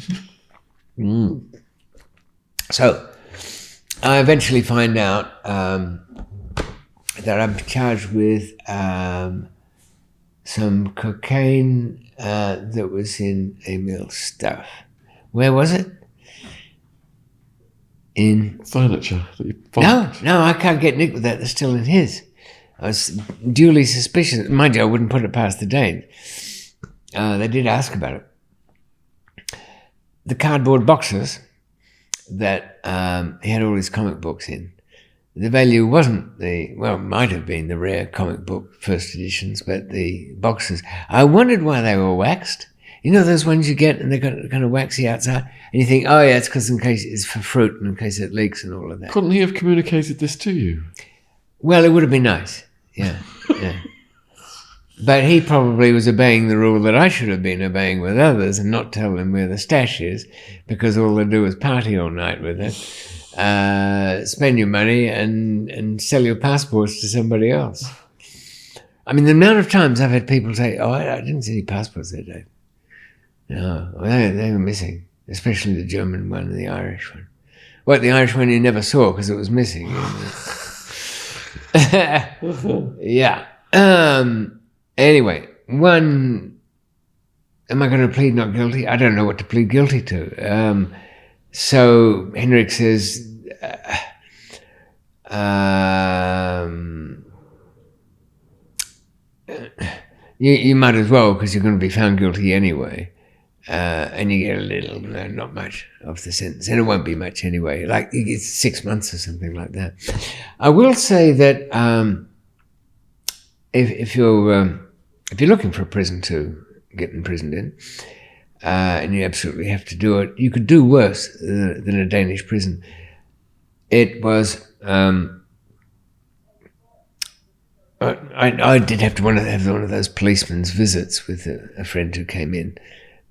So I eventually find out that I'm charged with some cocaine that was in Emil's stuff. Where was it? In furniture that you found. No, I can't get Nick with that. They're still in his. I was duly suspicious. Mind you, I wouldn't put it past the Dane. They did ask about it. The cardboard boxes that he had all his comic books in, the value wasn't might have been the rare comic book first editions, but the boxes. I wondered why they were waxed. You know those ones you get and they've got kind of waxy outside? And you think, oh yeah, it's because in case it's for fruit and in case it leaks and all of that. Couldn't he have communicated this to you? Well, it would have been nice. Yeah. But he probably was obeying the rule that I should have been obeying with others and not tell them where the stash is, because all they do is party all night with it, spend your money and sell your passports to somebody else. I mean, the amount of times I've had people say, oh, I didn't see any passports that day. No, they were missing, especially the German one and the Irish one. What, the Irish one you never saw because it was missing? Yeah. Anyway, am I going to plead not guilty? I don't know what to plead guilty to. So Henrik says, you might as well, because you're going to be found guilty anyway. And you get a little, not much of the sentence, and it won't be much anyway. Like you get 6 months or something like that. I will say that if you're looking for a prison to get imprisoned in, and you absolutely have to do it, you could do worse than a Danish prison. It was. I did have to have one of those policeman's visits with a friend who came in.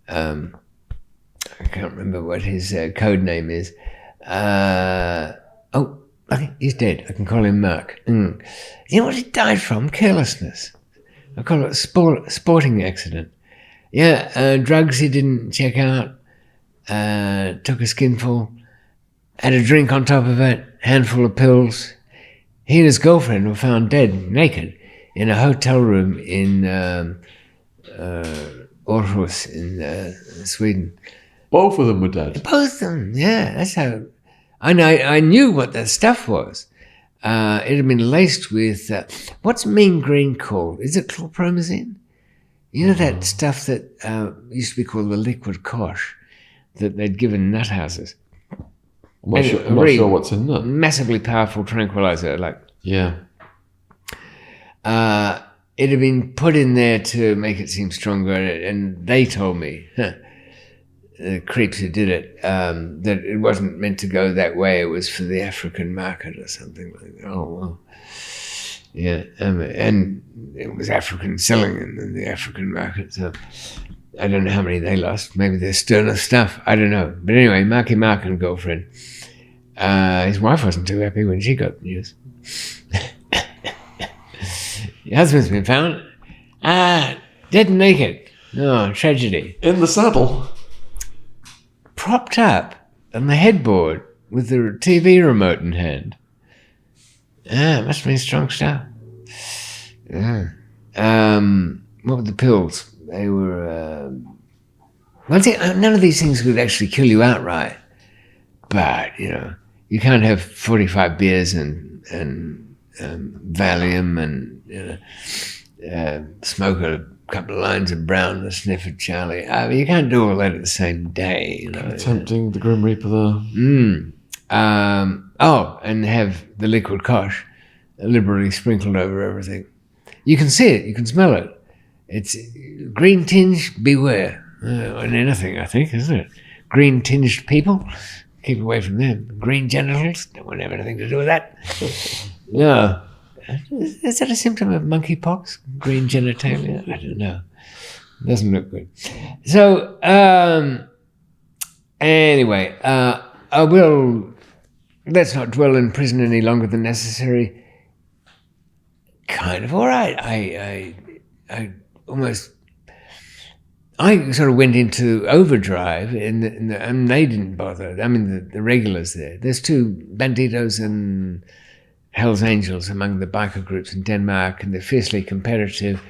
I can't remember what his code name is. I think he's dead. I can call him Mark. You know what he died from? Carelessness. I call it a sporting accident. Yeah, drugs he didn't check out. Took a skinful. Had a drink on top of it. Handful of pills. He and his girlfriend were found dead, naked, in a hotel room in Aarhus in Sweden. Both of them were dead. Both of them, yeah. That's how. I knew what that stuff was. It had been laced with what's mean green called? Is it chlorpromazine? You know that stuff that used to be called the liquid kosh that they'd given nut houses. I'm not sure what's in that. Massively powerful tranquilizer, like. Yeah. It had been put in there to make it seem stronger, and they told me, the creeps who did it, that it wasn't meant to go that way. It was for the African market or something like that. Oh, well. Yeah, and it was African selling in the African market, so I don't know how many they lost. Maybe they're sterner stuff. I don't know. But anyway, Mark and girlfriend. His wife wasn't too happy when she got the news. Your husband's been found dead and naked. Oh, tragedy. In the saddle? Propped up on the headboard with the TV remote in hand. Must have been strong stuff. Yeah. What were the pills? They were... none of these things would actually kill you outright. But, you can't have 45 beers and Valium and smoke a couple of lines of brown and a sniff of Charlie. You can't do all that at the same day. Tempting the Grim Reaper there. And have the liquid kosh liberally sprinkled over everything. You can see it. You can smell it. It's green tinge. Beware. On anything, I think, isn't it? Green tinged people. Keep away from them. Green genitals, don't want to have anything to do with that. No. Is that a symptom of monkeypox? Green genitalia? I don't know. Doesn't look good. So, anyway, let's not dwell in prison any longer than necessary. Kind of all right. I sort of went into overdrive, and they didn't bother. I mean, the regulars there. There's two banditos and Hells Angels among the biker groups in Denmark, and they're fiercely competitive.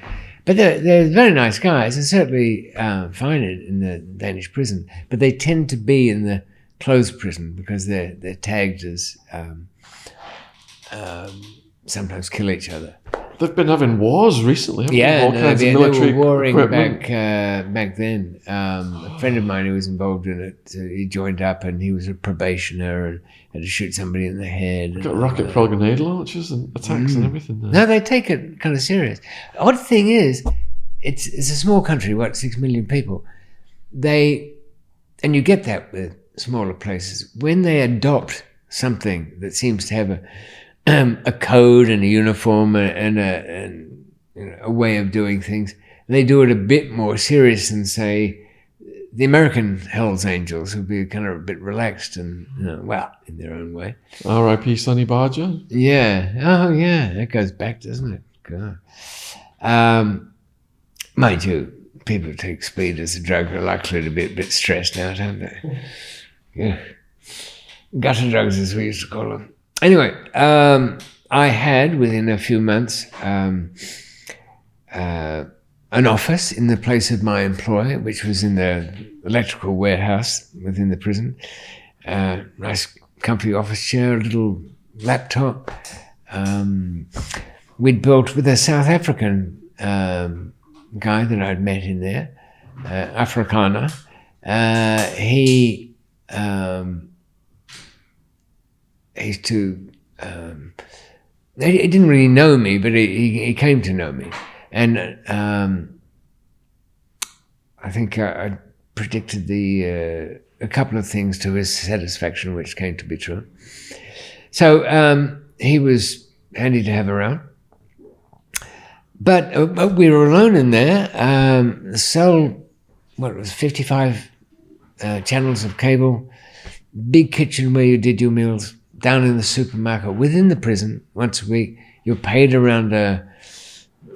But they're very nice guys, and certainly fine in the Danish prison. But they tend to be in the closed prison because they're tagged as sometimes kill each other. They've been having wars recently, haven't they? All kinds of military they were warring equipment. back then. A friend of mine who was involved in it, he joined up, and he was a probationer and had to shoot somebody in the head. Got rocket-propelled grenade launchers and attacks and everything there. No, they take it kind of serious. Odd thing is, it's a small country, 6 million people. And you get that with smaller places. When they adopt something that seems to have a code and a uniform and a way of doing things, they do it a bit more serious than, say, the American Hells Angels, who'd be kind of a bit relaxed and, in their own way. R.I.P. Sonny Barger. Yeah. Oh, yeah. That goes back, doesn't it? God. Mind you, people who take speed as a drug are likely to be a bit stressed out, aren't they? Yeah. gutter drugs, as we used to call them. Anyway, I had, within a few months, an office in the place of my employer, which was in the electrical warehouse within the prison. Nice comfy office chair, a little laptop. We'd built with a South African guy that I'd met in there, Afrikaner. He didn't really know me, but he came to know me. And I think I predicted a couple of things to his satisfaction, which came to be true. So he was handy to have around. But we were alone in there. The cell, it was 55 channels of cable, big kitchen where you did your meals, down in the supermarket within the prison once a week. You're paid around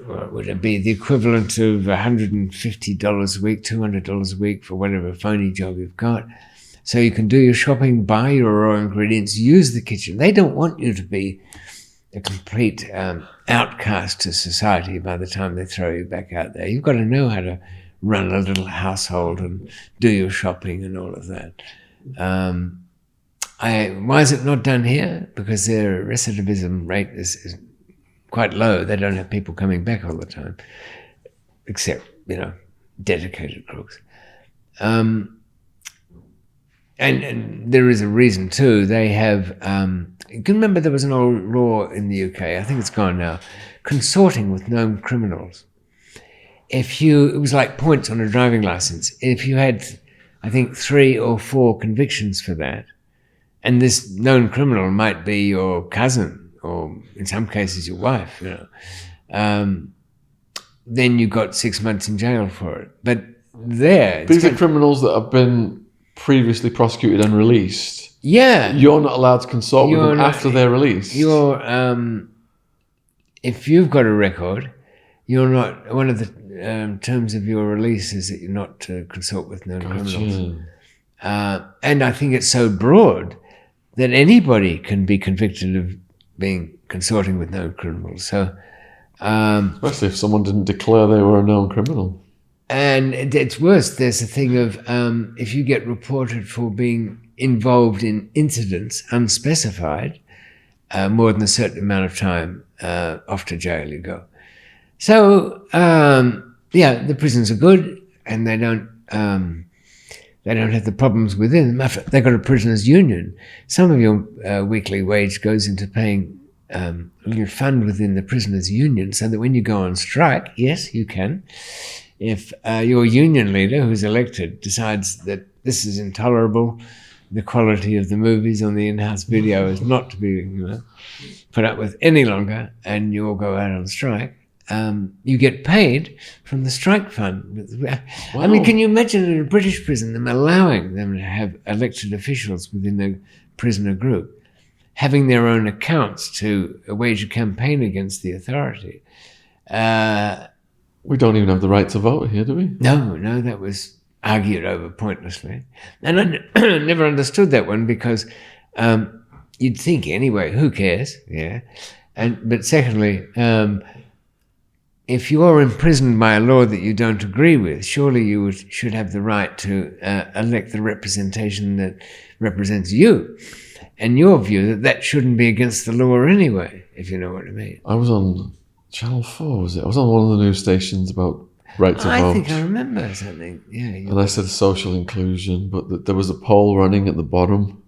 what would it be, the equivalent of $150 a week, $200 a week for whatever phony job you've got. So you can do your shopping, buy your raw ingredients, use the kitchen. They don't want you to be a complete outcast to society by the time they throw you back out there. You've got to know how to run a little household and do your shopping and all of that. Why is it not done here? Because their recidivism rate is quite low. They don't have people coming back all the time, except, dedicated crooks. And there is a reason too. They have, you can remember there was an old law in the UK, I think it's gone now, consorting with known criminals. It was like points on a driving license. If you had, I think, 3 or 4 convictions for that, and this known criminal might be your cousin, or in some cases your wife, then you got 6 months in jail for it. But these are criminals that have been previously prosecuted and released. Yeah. You're not allowed to consort with them after they're released. If you've got a record, you're not, one of the terms of your release is that you're not to consort with known criminals. And I think it's so broad that anybody can be convicted of being consorting with known criminals. So, especially if someone didn't declare they were a known criminal. And it's worse. There's a thing of if you get reported for being involved in incidents unspecified, more than a certain amount of time, off to jail you go. So the prisons are good, and they don't have the problems within them. They've got a prisoners' union. Some of your weekly wage goes into paying a little fund within the prisoners' union, so that when you go on strike, yes, you can. If your union leader, who's elected, decides that this is intolerable, the quality of the movies on the in-house video is not to be put up with any longer, and you all go out on strike, you get paid from the strike fund. Wow. I mean, can you imagine in a British prison them allowing them to have elected officials within the prisoner group having their own accounts to wage a campaign against the authority? We don't even have the right to vote here, do we? No, that was argued over pointlessly. And I never understood that one, because you'd think anyway, who cares? Yeah. But secondly, if you're imprisoned by a law that you don't agree with, surely you should have the right to elect the representation that represents you, and your view that shouldn't be against the law anyway, if you know what I mean. I was on Channel 4, was it? I was on one of the news stations about right to vote. I think I remember something, yeah. And I said social inclusion, but there was a poll running at the bottom.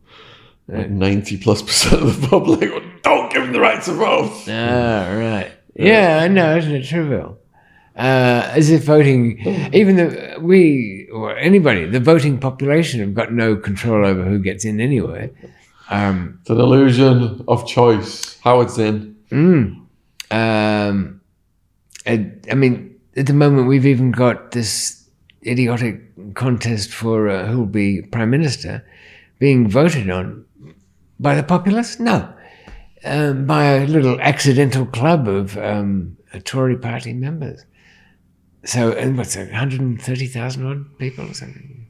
Like 90+% of the public don't give them the right to vote. Ah, right. Yeah, I know, isn't it trivial? As if voting, even the voting population have got no control over who gets in anyway. It's an illusion of choice. Howard's in. I mean, at the moment we've even got this idiotic contest for who'll be Prime Minister being voted on by the populace? No. By a little accidental club of Tory party members. So, and what's that, 130,000 odd people or something?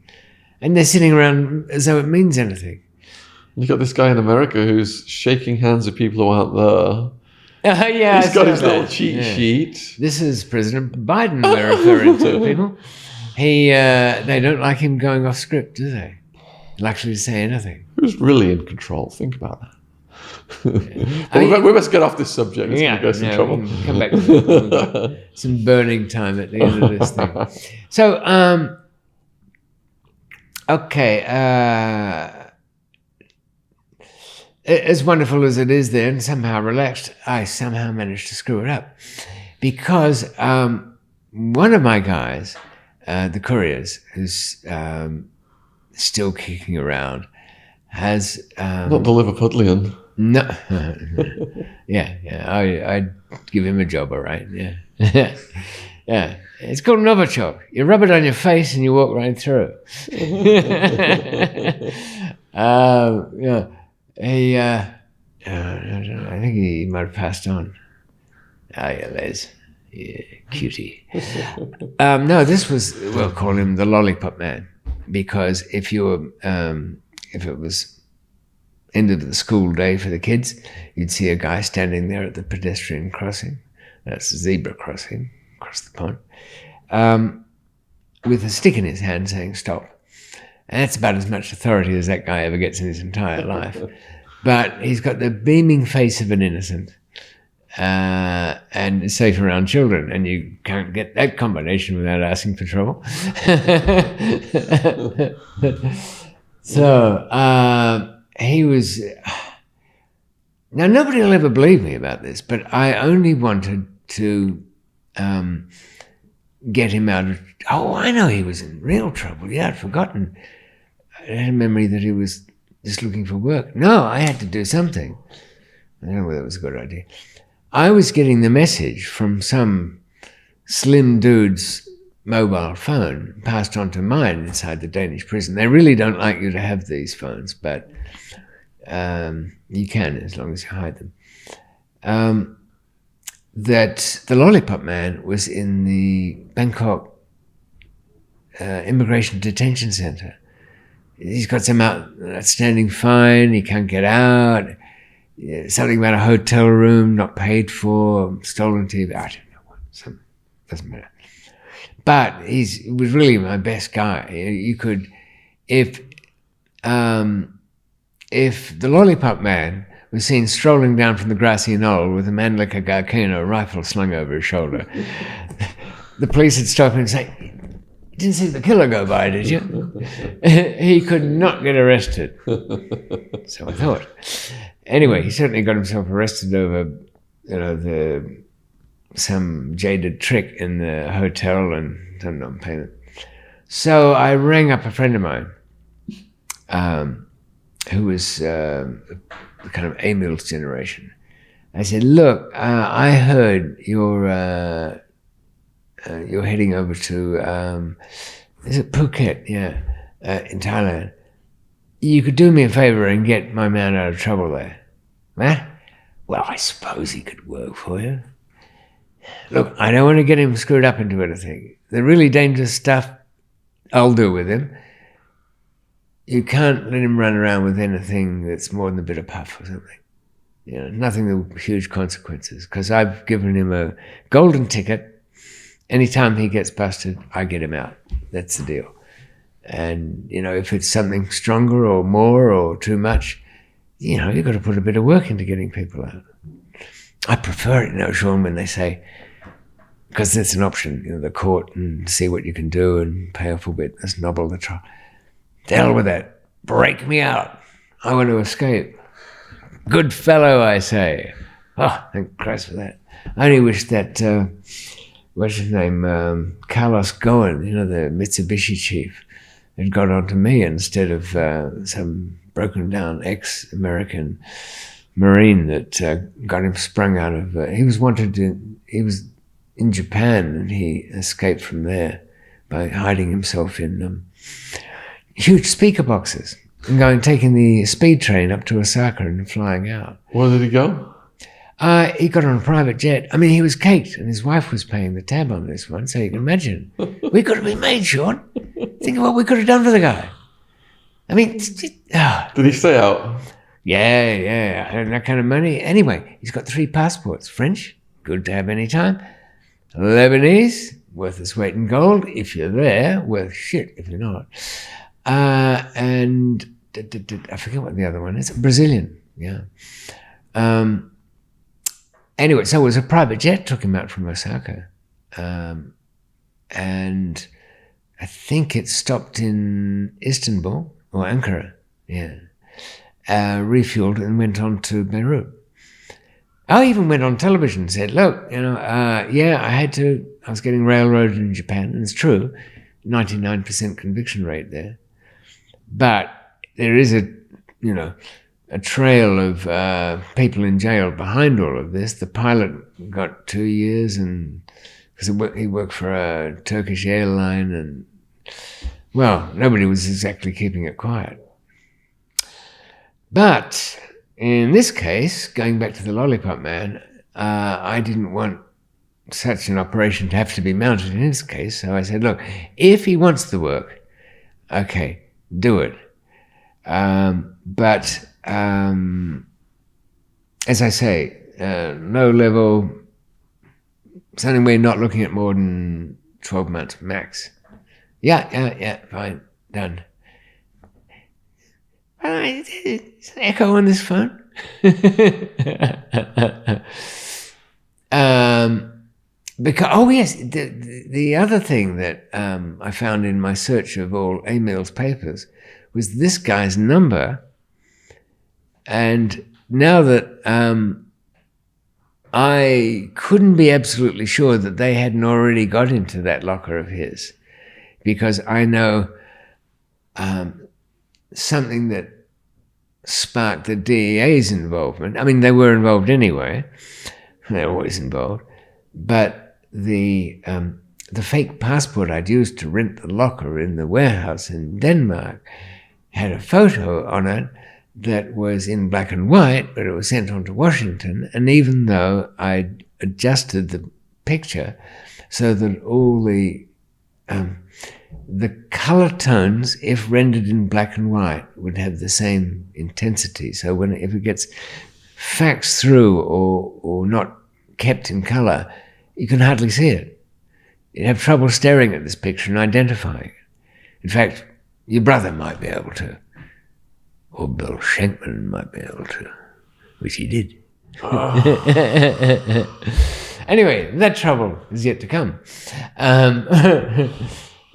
And they're sitting around as though it means anything. You got this guy in America who's shaking hands with people who aren't there. Yeah, He's got his little cheat sheet. This is President Biden we're referring to, people. They don't like him going off script, do they? Likely to say anything. Who's really in control? Think about that. We must get off this subject. It's going to get us in trouble. We can come back to that. Some burning time at the end of this thing. So, okay. As wonderful as it is there and somehow relaxed, I somehow managed to screw it up. Because one of my guys, the couriers, who's still kicking around, has... Not the Liverpudlian. No. yeah. I'd give him a job, all right. Yeah. Yeah. It's called Novichok. You rub it on your face and you walk right through. Yeah. I think he might have passed on. Yeah, Les. Yeah, cutie. No, this was, we'll call him the Lollipop Man, because if it was end of the school day for the kids, you'd see a guy standing there at the pedestrian crossing. That's the zebra crossing, across the pond, with a stick in his hand saying stop. And that's about as much authority as that guy ever gets in his entire life. But he's got the beaming face of an innocent, and is safe around children, and you can't get that combination without asking for trouble. So he was... Now, nobody will ever believe me about this, but I only wanted to get him out of... Oh, I know he was in real trouble. Yeah, I'd forgotten. I had a memory that he was just looking for work. No, I had to do something. I don't know whether it was a good idea. I was getting the message from some slim dude's mobile phone passed on to mine inside the Danish prison. They really don't like you to have these phones, but you can as long as you hide them. That the Lollipop Man was in the Bangkok Immigration Detention Center. He's got some outstanding fine, he can't get out, something about a hotel room not paid for, stolen TV, I don't know what, doesn't matter. But he was really my best guy. You could, if the Lollipop Man was seen strolling down from the grassy knoll with a Mannlicher Garkino rifle slung over his shoulder, the police would stop him and say, "You didn't see the killer go by, did you?" He could not get arrested. So I thought. Anyway, he certainly got himself arrested over, some jaded trick in the hotel and some non-payment. So I rang up a friend of mine, who was kind of Emil's generation. I said, "Look, I heard you're heading over to, is it Phuket? Yeah, in Thailand. You could do me a favor and get my man out of trouble there." "What? Well, I suppose he could work for you." "Look, I don't want to get him screwed up into anything. The really dangerous stuff, I'll do with him. You can't let him run around with anything that's more than a bit of puff or something. Nothing with huge consequences, because I've given him a golden ticket. Anytime he gets busted, I get him out. That's the deal. And, if it's something stronger or more or too much, you've got to put a bit of work into getting people out. I prefer it, Sean, when they say, because that's an option, the court, and see what you can do and pay off a bit. Let's nobble the trial. The hell with that. Break me out. I want to escape. Good fellow, I say. Oh, thank Christ for that. I only wish that, what's his name, Carlos Goen, the Mitsubishi chief, had got onto me instead of some broken down ex-American Marine that got him sprung out of... he was in Japan, and he escaped from there by hiding himself in huge speaker boxes and taking the speed train up to Osaka and flying out. Where did he go? He got on a private jet. I mean, he was caked, and his wife was paying the tab on this one, so you can imagine. We could have been made, Sean. Think of what we could have done for the guy. I mean, Did he stay out? yeah, and that kind of money. Anyway, he's got 3 passports. French, good to have any time. Lebanese, worth its weight in gold if you're there, worth shit if you're not. And I forget what the other one is. Brazilian, yeah. Anyway, so it was a private jet took him out from Osaka. And I think it stopped in Istanbul or Ankara, yeah. Refueled and went on to Beirut. I even went on television and said, look, I was getting railroaded in Japan, and it's true, 99% conviction rate there. But there is a trail of people in jail behind all of this. The pilot got 2 years, and because he worked for a Turkish airline, and well, nobody was exactly keeping it quiet. But in this case, going back to the Lollipop Man, I didn't want such an operation to have to be mounted in his case. So I said, look, if he wants the work, okay, do it. But as I say, low level, something we're not looking at more than 12 months max. Yeah, fine, done. It's an echo on this phone. Because the other thing that I found in my search of all Emil's papers was this guy's number. And now that I couldn't be absolutely sure that they hadn't already got into that locker of his, because I know something that sparked the DEA's involvement. I mean, they were involved anyway. They're always involved. But the fake passport I'd used to rent the locker in the warehouse in Denmark had a photo on it that was in black and white, but it was sent on to Washington. And even though I'd adjusted the picture so that all the color tones, if rendered in black and white, would have the same intensity. So if it gets faxed through or not kept in color, you can hardly see it. You have trouble staring at this picture and identifying it. In fact, your brother might be able to, or Bill Schenkman might be able to, which he did. Anyway, that trouble is yet to come.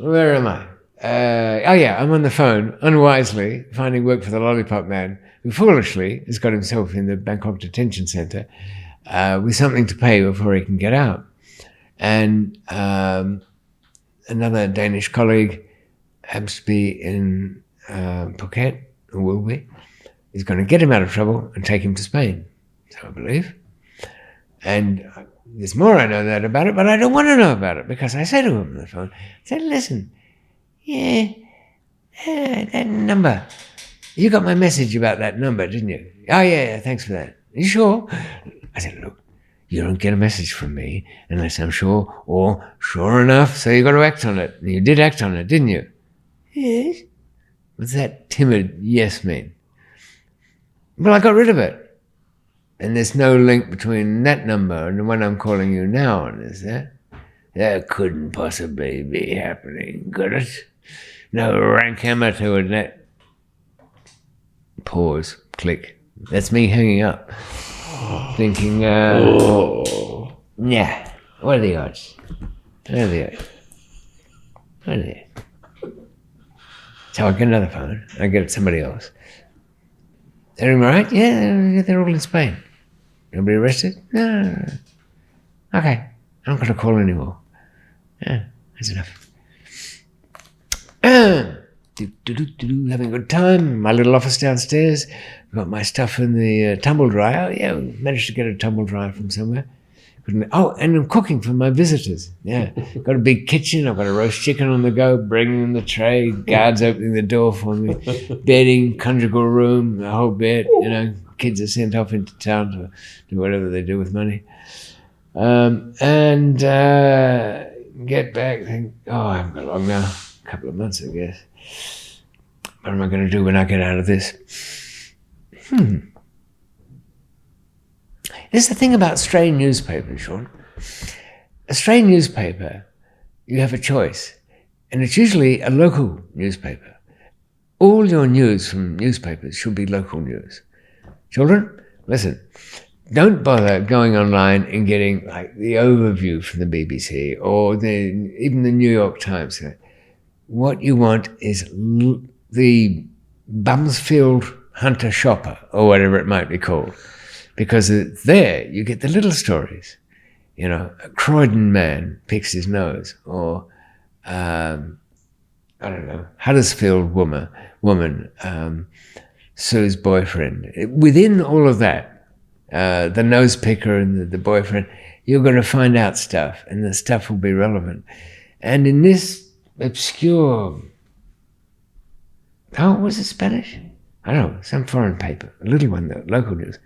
Where am I? I'm on the phone, unwisely, finding work for the Lollipop Man, who foolishly has got himself in the Bangkok detention center with something to pay before he can get out. And another Danish colleague happens to be in Phuket, or will be. He's going to get him out of trouble and take him to Spain, so I believe. And there's more I know that about it, but I don't want to know about it, because I said to him on the phone, I said, listen, that number, you got my message about that number, didn't you? Oh, yeah, thanks for that. You sure? I said, look, you don't get a message from me unless I'm sure, or sure enough, so you got to act on it. And you did act on it, didn't you? Yes. What's that timid yes mean? Well, I got rid of it. And there's no link between that number and the one I'm calling you now on, is there? That couldn't possibly be happening, could it? No rank amateur with that. Pause. Click. That's me hanging up. Thinking, yeah, what are the odds? So I get another phone. I get somebody else. They're all right? Yeah, they're all in Spain. Nobody arrested? No. Okay, I'm not going to call anymore. Yeah, that's enough. Having a good time. My little office downstairs. Got my stuff in the tumble dryer. Yeah, managed to get a tumble dryer from somewhere. And I'm cooking for my visitors. Yeah, got a big kitchen. I've got a roast chicken on the go, bringing them the tray, guards opening the door for me, bedding, conjugal room, the whole bit. Kids are sent off into town to do whatever they do with money. And get back, think, I haven't got long now, a couple of months, I guess. What am I going to do when I get out of this? There's the thing about Australian newspapers, Sean. Australian newspaper, you have a choice, and it's usually a local newspaper. All your news from newspapers should be local news. Children, listen, don't bother going online and getting like the overview from the BBC or even the New York Times. What you want is the Bumsfield Hunter Shopper, or whatever it might be called, because there you get the little stories. You know, a Croydon man picks his nose, or I don't know, Huddersfield woman sues boyfriend. Within all of that, the nose picker and the boyfriend, you're going to find out stuff, and the stuff will be relevant. And in this obscure, was it Spanish? I don't know, some foreign paper, a little one, though, local news.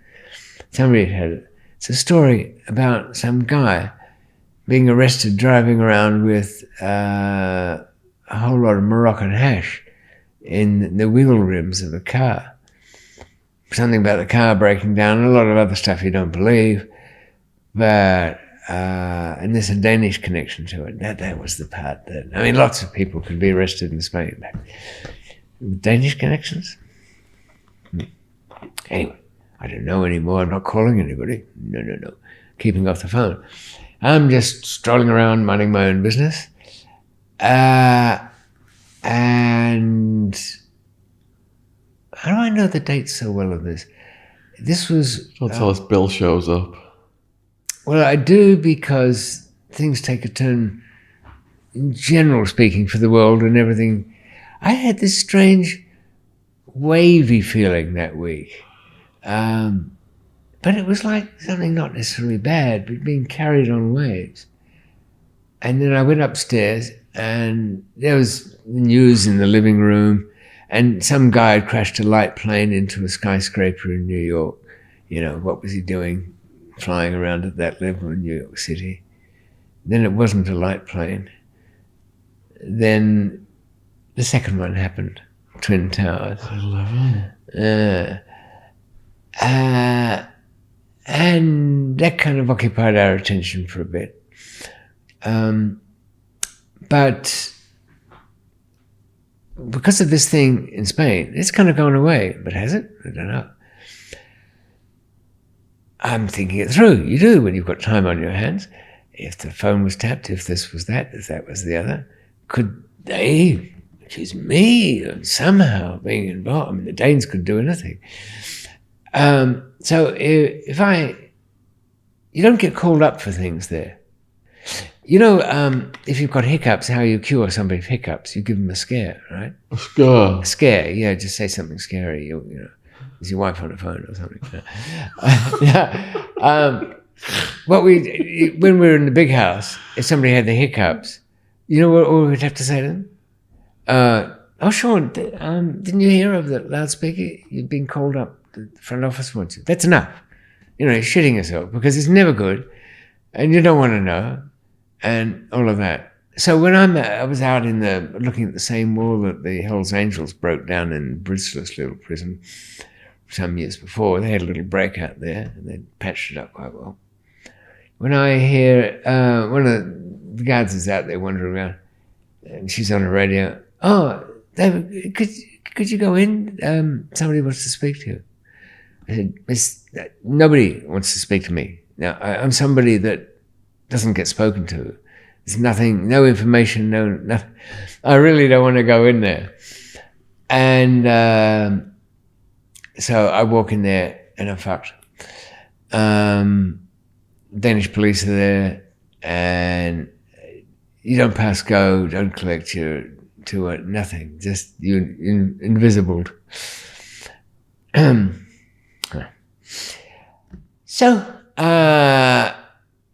Somebody had it. It's a story about some guy being arrested driving around with a whole lot of Moroccan hash in the wheel rims of a car. Something about the car breaking down, and a lot of other stuff you don't believe. But, and there's a Danish connection to it. That was the part that, I mean, lots of people could be arrested in Spain. Danish connections? Anyway, I don't know anymore. I'm not calling anybody. No. Keeping off the phone. I'm just strolling around, minding my own business. And how do I know the dates so well of this? This was... Don't tell us Bill shows up. Well, I do, because things take a turn, in general speaking, for the world and everything. I had this strange wavy feeling that week. But it was like something not necessarily bad, but being carried on waves. And then I went upstairs, and there was the news in the living room, and some guy had crashed a light plane into a skyscraper in New York. You know, what was he doing flying around at that level in New York City? Then it wasn't a light plane. Then the second one happened, Twin Towers. 11. And that kind of occupied our attention for a bit. But because of this thing in Spain, it's kind of gone away. But has it? I don't know. I'm thinking it through. You do when you've got time on your hands. If the phone was tapped, if this was that, if that was the other, could they accuse me of somehow being involved? I mean, the Danes could do anything. So you don't get called up for things there. You know, if you've got hiccups, how you cure somebody's hiccups, you give them a scare, right? A scare? A scare, yeah, just say something scary, you know. Is your wife on the phone or something? When we were in the big house, if somebody had the hiccups, you know what we'd have to say to them? Sean, didn't you hear of the loudspeaker? You've been called up. The front office wants you. That's enough. You know, you're shitting yourself, because it's never good, and you don't want to know, and all of that. So when I was out looking at the same wall that the Hells Angels broke down in Bridgeless little prison some years before. They had a little breakout there, and they patched it up quite well. When I hear one of the guards is out there wandering around, and she's on the radio. Oh, David, could you go in? Somebody wants to speak to you. I said, nobody wants to speak to me. Now, I'm somebody that doesn't get spoken to. There's nothing, no information, nothing. I really don't want to go in there. And so I walk in there, and I'm fucked. Danish police are there, and you don't pass go, don't collect your tour, nothing. Just you're invisible. So, I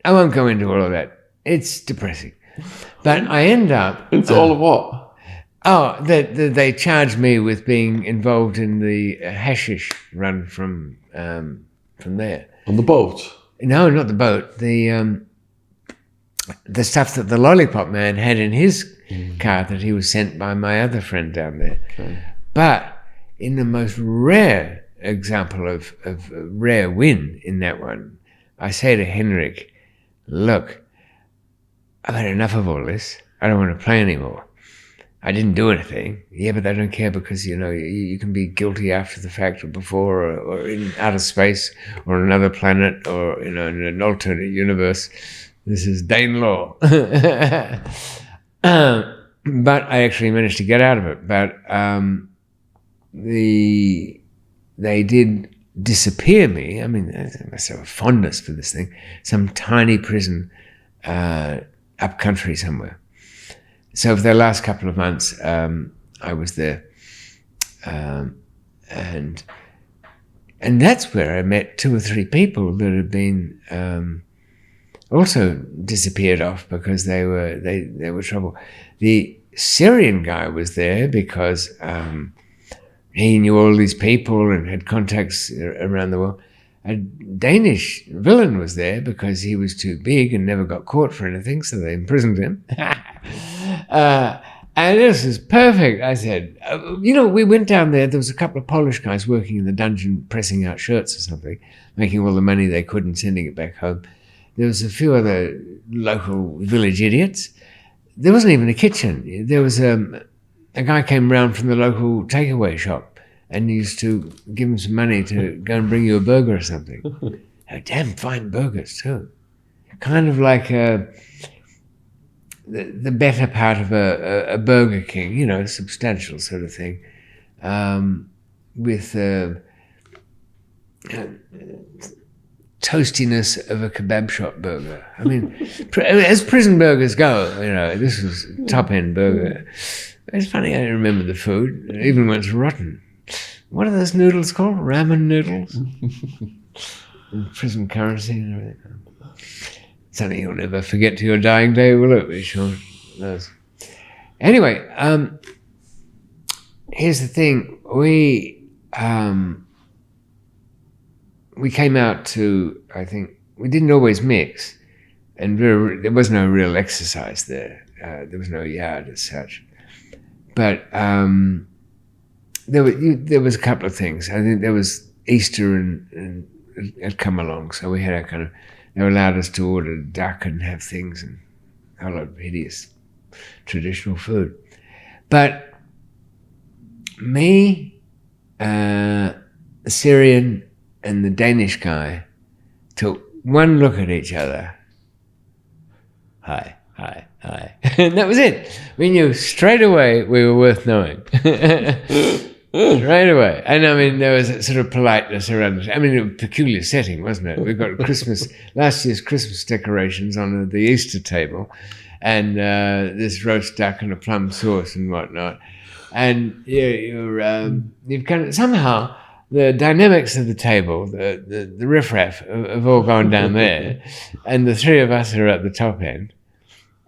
won't go into all of that. It's depressing. But I end up... It's all of what? They charged me with being involved in the hashish run from there. On the boat? No, not the boat. The stuff that the lollipop man had in his car that he was sent by my other friend down there. Okay. But in the most rare example of rare win in that one, I say to Henrik, look, I've had enough of all this. I don't want to play anymore. I didn't do anything. Yeah, but they don't care because, you can be guilty after the fact or before or in outer space or on another planet or, in an alternate universe. This is Dane law. But I actually managed to get out of it. But they did disappear me. I mean, I must have a fondness for this thing. Some tiny prison up country somewhere. So for the last couple of months, I was there, and that's where I met 2 or 3 people that had been also disappeared off because they were trouble. The Syrian guy was there because he knew all these people and had contacts around the world. A Danish villain was there because he was too big and never got caught for anything, so they imprisoned him. And this is perfect, I said. We went down there. There was a couple of Polish guys working in the dungeon pressing out shirts or something, making all the money they could and sending it back home. There was a few other local village idiots. There wasn't even a kitchen. There was a guy came round from the local takeaway shop and used to give him some money to go and bring you a burger or something. Oh, damn fine burgers too. Kind of like the better part of a Burger King, substantial sort of thing, with toastiness of a kebab shop burger. I mean, as prison burgers go, this was top-end burger. It's funny, I don't remember the food, even when it's rotten. What are those noodles called? Ramen noodles? Prison currency and everything. Something you'll never forget to your dying day, will it, Sean? Anyway, here's the thing. We came out to, I think, we didn't always mix, and there was no real exercise there. There was no yard as such. But there was a couple of things. I think there was Easter and had come along, so we had they allowed us to order duck and have things and a lot of hideous traditional food. But me, the Syrian and the Danish guy took one look at each other. Hi. And that was it. We knew straight away we were worth knowing. Straight away. And I mean, there was a sort of politeness around it. I mean, a peculiar setting, wasn't it? We got last year's Christmas decorations on the Easter table, and this roast duck and a plum sauce and whatnot. And you've kind of, somehow, the dynamics of the table, the riffraff have all gone down there, and the 3 of us are at the top end.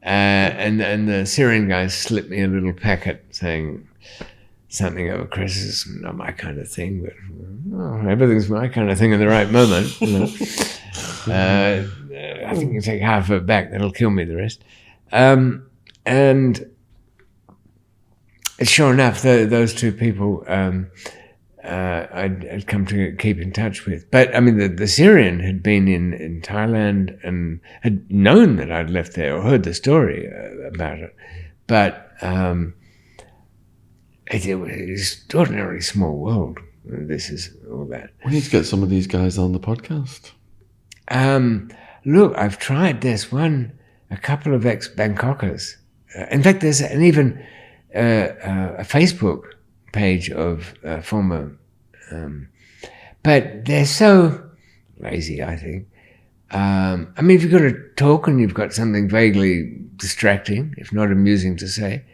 And the Syrian guys slipped me a little packet saying something over Christmas, not my kind of thing, but everything's my kind of thing in the right moment. I think you take half of it back, that'll kill me the rest. And sure enough, those 2 people I'd come to keep in touch with. But I mean, the Syrian had been in Thailand and had known that I'd left there or heard the story about it. But it was an extraordinarily small world. This is all that. We need to get some of these guys on the podcast. Look, I've tried. There's a couple of ex-Bangkokers. In fact, there's even a Facebook page of former, but they're so lazy, I think. I mean, if you've got to talk and you've got something vaguely distracting, if not amusing to say,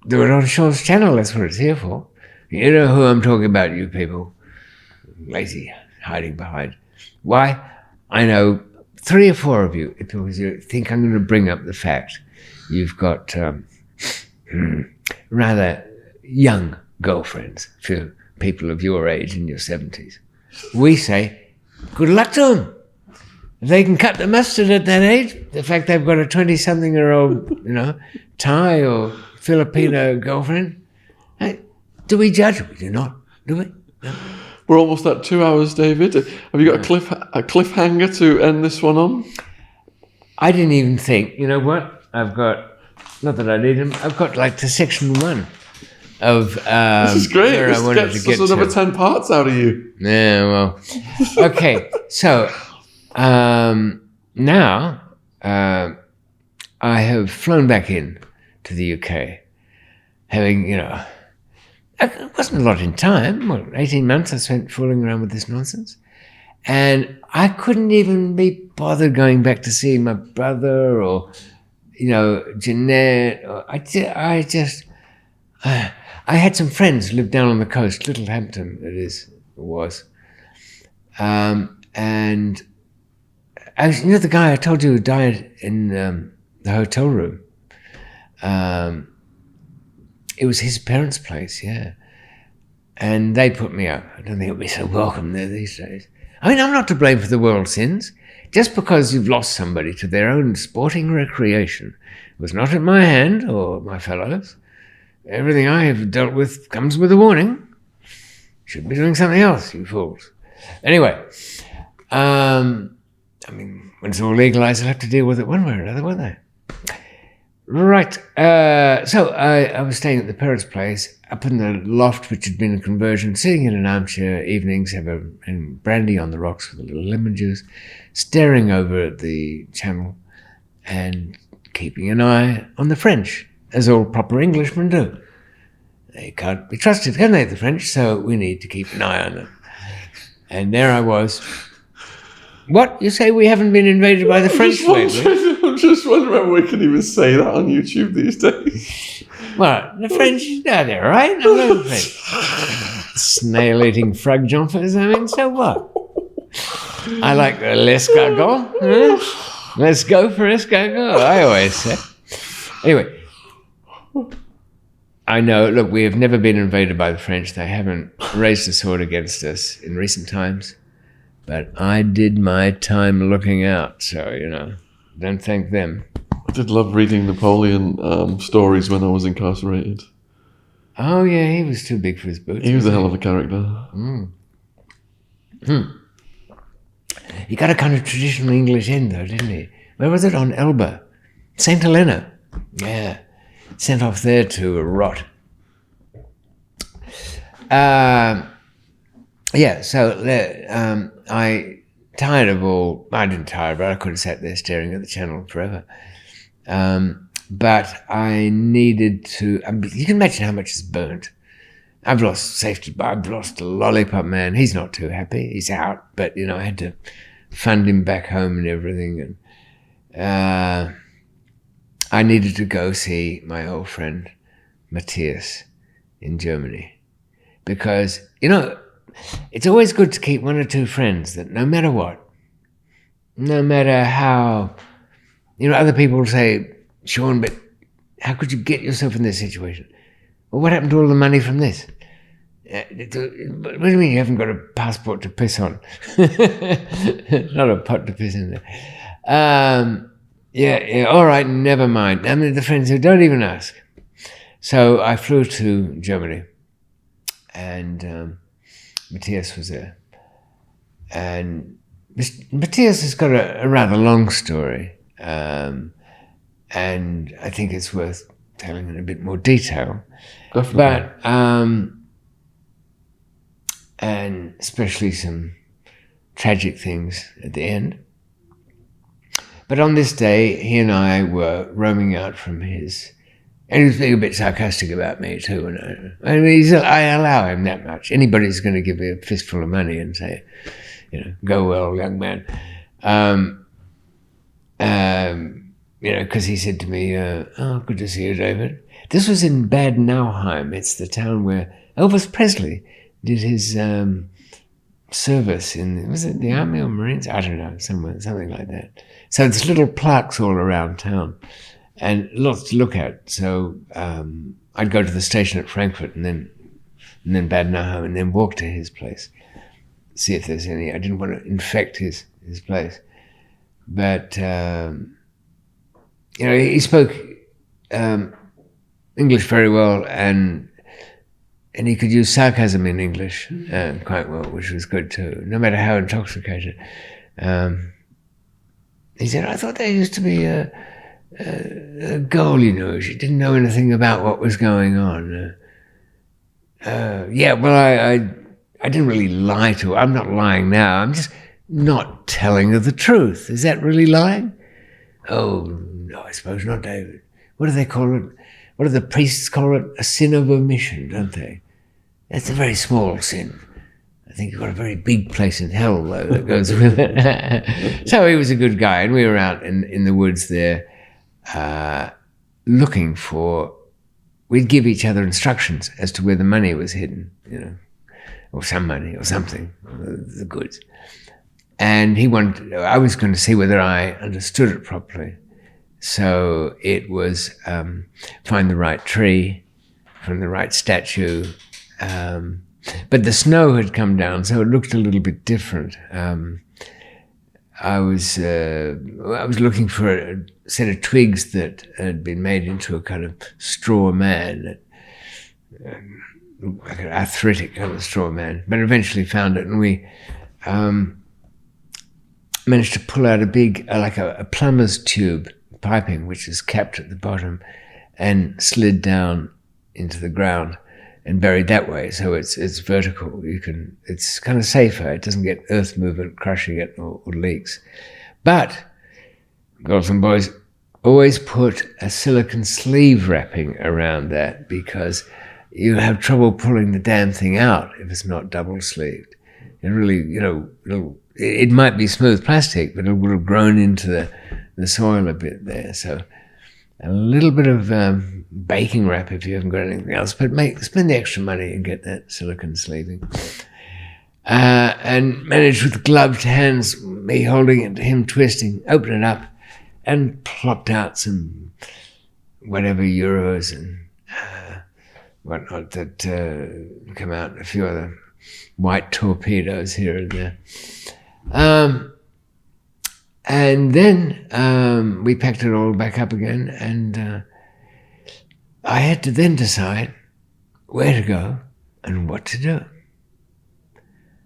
do it on Sean's channel. That's what it's here for. You know who I'm talking about, you people. Lazy, hiding behind. Why? I know 3 or 4 of you, because you think I'm going to bring up the fact you've got rather young girlfriends for people of your age in your 70s. We say, good luck to them. If they can cut the mustard at that age, the fact they've got a 20-something-year-old, Thai or Filipino girlfriend, Do we judge? We do not, do we? No. We're almost at 2 hours, David. Have you got a cliffhanger to end this one on? I didn't even think, you know what? I've got, not that I need them, I've got like to section 1 of this is great. where This I wanted gets to get us another to. 10 parts out of you. Yeah, well. Okay, so now I have flown back in to the UK, having, you know, it wasn't a lot in time. 18 months I spent fooling around with this nonsense. And I couldn't even be bothered going back to see my brother or, you know, Jeanette. Or I had some friends who lived down on the coast, Littlehampton was. And I was, you know, the guy I told you who died in the hotel room. It was his parents' place, yeah. And they put me up. I don't think it'll be so welcome there these days. I mean, I'm not to blame for the world's sins. Just because you've lost somebody to their own sporting recreation was not at my hand or my fellows. Everything I have dealt with comes with a warning. Should be doing something else, you fools. Anyway, I mean, when it's all legalized, I'll have to deal with it one way or another, won't I? Right. So I was staying at the parents' place up in the loft, which had been a conversion, sitting in an armchair evenings, having brandy on the rocks with a little lemon juice, staring over at the channel and keeping an eye on the French, as all proper Englishmen do. They can't be trusted, can they, the French? So we need to keep an eye on them. And there I was. What? You say we haven't been invaded by the French lately? I'm just wondering whether we can even say that on YouTube these days. Well, the French, no, they're all right. I love the French. Snail-eating frog jumpers, I mean, so what? I like the l'escargot. Huh? Let's go for escargot, I always say. Anyway, I know, look, we have never been invaded by the French. They haven't raised a sword against us in recent times. But I did my time looking out, so, you know, don't thank them. I did love reading Napoleon stories when I was incarcerated. Oh, yeah, he was too big for his boots. He was a hell of a character. He got a kind of traditional English end, though, didn't he? Where was it? On Elba. St. Helena. Yeah. Sent off there to rot. Yeah, so I tired of all, I didn't tire, but I could have sat there staring at the channel forever. But I needed to, you can imagine how much is burnt. I've lost Safety, I've lost a Lollipop Man. He's not too happy. He's out, but, you know, I had to fund him back home and everything. And I needed to go see my old friend Matthias in Germany. Because, you know, it's always good to keep one or two friends that no matter what, no matter how, you know, other people will say, Sean, but how could you get yourself in this situation? Well, what happened to all the money from this? What do you mean you haven't got a passport to piss on? Not a pot to piss in there. Yeah, all right, never mind. I mean, the friends who don't even ask. So I flew to Germany, and Matthias was there. And Matthias has got a rather long story, and I think it's worth telling in a bit more detail. Definitely. But, and especially some tragic things at the end. But on this day, he and I were roaming out from his, and he was being a bit sarcastic about me too. And I mean, I allow him that much. Anybody's going to give me a fistful of money and say, you know, go well, young man. You know, because he said to me, oh, good to see you, David. This was in Bad Nauheim. It's the town where Elvis Presley did his service in, was it the Army or Marines? I don't know, something like that. So there's little plaques all around town and lots to look at. So I'd go to the station at Frankfurt and then Bad Nauheim and then walk to his place, see if there's any. I didn't want to infect his place. But, you know, he spoke English very well, and and he could use sarcasm in English quite well, which was good too, no matter how intoxicated. He said, I thought there used to be a girl, she didn't know anything about what was going on. I didn't really lie to her. I'm not lying now. I'm just not telling her the truth. Is that really lying? Oh, no, I suppose not, David. What do they call it? What do the priests call it? A sin of omission, don't they? That's a very small sin. I think you've got a very big place in hell, though, that goes with it. So he was a good guy, and we were out in the woods there looking for... We'd give each other instructions as to where the money was hidden, or some money or something, the goods. And I was going to see whether I understood it properly. So it was find the right tree from the right statue. But the snow had come down, so it looked a little bit different. I was looking for a set of twigs that had been made into a kind of straw man, like an arthritic kind of straw man, but eventually found it, and we managed to pull out a big, like a plumber's tube piping, which is capped at the bottom, and slid down into the ground and buried that way. So it's vertical. It's kind of safer. It doesn't get earth movement crushing it or leaks. But, girls and boys, always put a silicone sleeve wrapping around that, because you have trouble pulling the damn thing out if it's not double sleeved. It really, it might be smooth plastic, but it would have grown into the soil a bit there. So a little bit of baking wrap if you haven't got anything else, but spend the extra money and get that silicone sleeving. And managed with gloved hands, me holding it, him twisting, open it up, and plopped out some whatever euros and whatnot that come out, a few other white torpedoes here and there. And then we packed it all back up again, and I had to then decide where to go and what to do.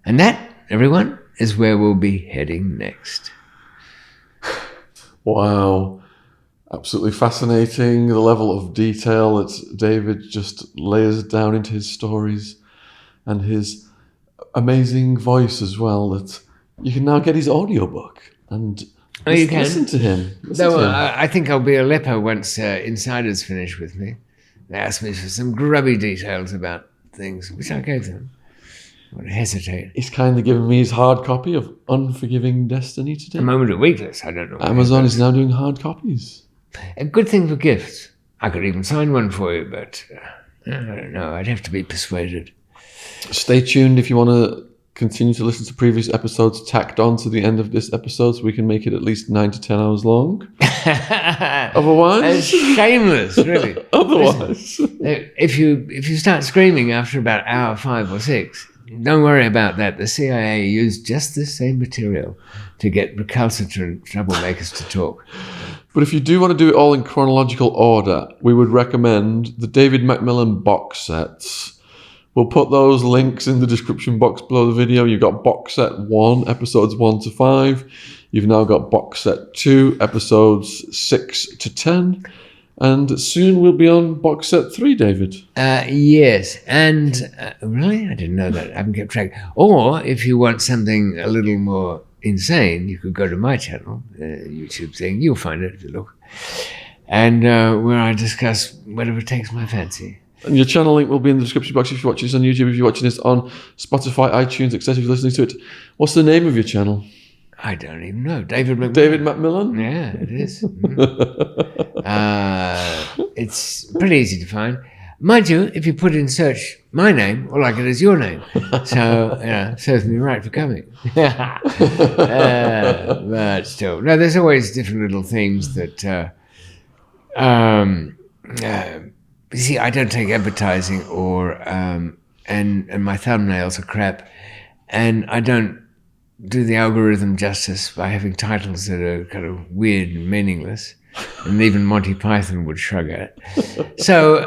And that, everyone, is where we'll be heading next. Wow. Absolutely fascinating, the level of detail that David just layers down into his stories, and his amazing voice as well, that you can now get his audiobook and listen to him. I think I'll be Aleppo once Insiders finish with me. They asked me for some grubby details about things, which I gave them. I would hesitate. He's kindly given me his hard copy of Unforgiving Destiny today. A Moment of Weakness, I don't know. Amazon is now doing hard copies. A good thing for gifts. I could even sign one for you, but I don't know. I'd have to be persuaded. Stay tuned if you want to continue to listen to previous episodes tacked on to the end of this episode, so we can make it at least 9 to 10 hours long. Otherwise, it's shameless, really. Otherwise, listen, if you start screaming after about hour 5 or 6, don't worry about that. The CIA used just this same material to get recalcitrant troublemakers to talk. But if you do want to do it all in chronological order, we would recommend the David McMillan box sets. We'll put those links in the description box below the video. You've got box set 1, episodes 1 to 5. You've now got box set 2, episodes 6 to 10. And soon we'll be on box set 3, David. Yes. And really? I didn't know that. I haven't kept track. Or if you want something a little more insane, you could go to my channel, YouTube thing. You'll find it if you look. And where I discuss whatever takes my fancy. And your channel link will be in the description box if you're watching this on YouTube, if you're watching this on Spotify, iTunes, etc. If you're listening to it. What's the name of your channel? I don't even know. David McMillan. David McMillan? Yeah, it is. It's pretty easy to find. Mind you, if you put in search my name, all I get is your name. So, serves me right for coming. But still, no, there's always different little themes that... you see, I don't take advertising or... and my thumbnails are crap. And I don't do the algorithm justice by having titles that are kind of weird and meaningless. And even Monty Python would shrug at it. So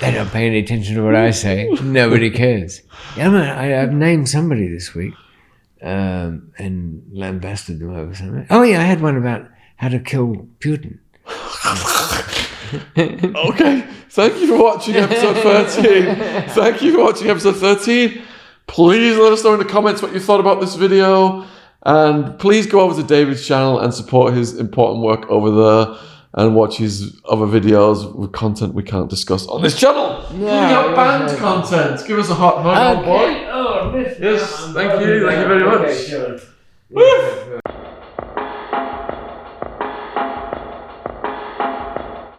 they don't pay any attention to what I say. Nobody cares. Yeah, I've named somebody this week and lambasted them over something. Oh, yeah, I had one about how to kill Putin. Okay, thank you for watching episode 13. Thank you for watching episode 13. Please let us know in the comments what you thought about this video. And please go over to David's channel and support his important work over there and watch his other videos with content we can't discuss on this channel. No, we got banned content. Give us a hot hug, old boy. Oh, Yes, thank you very much. Okay, sure. Woo!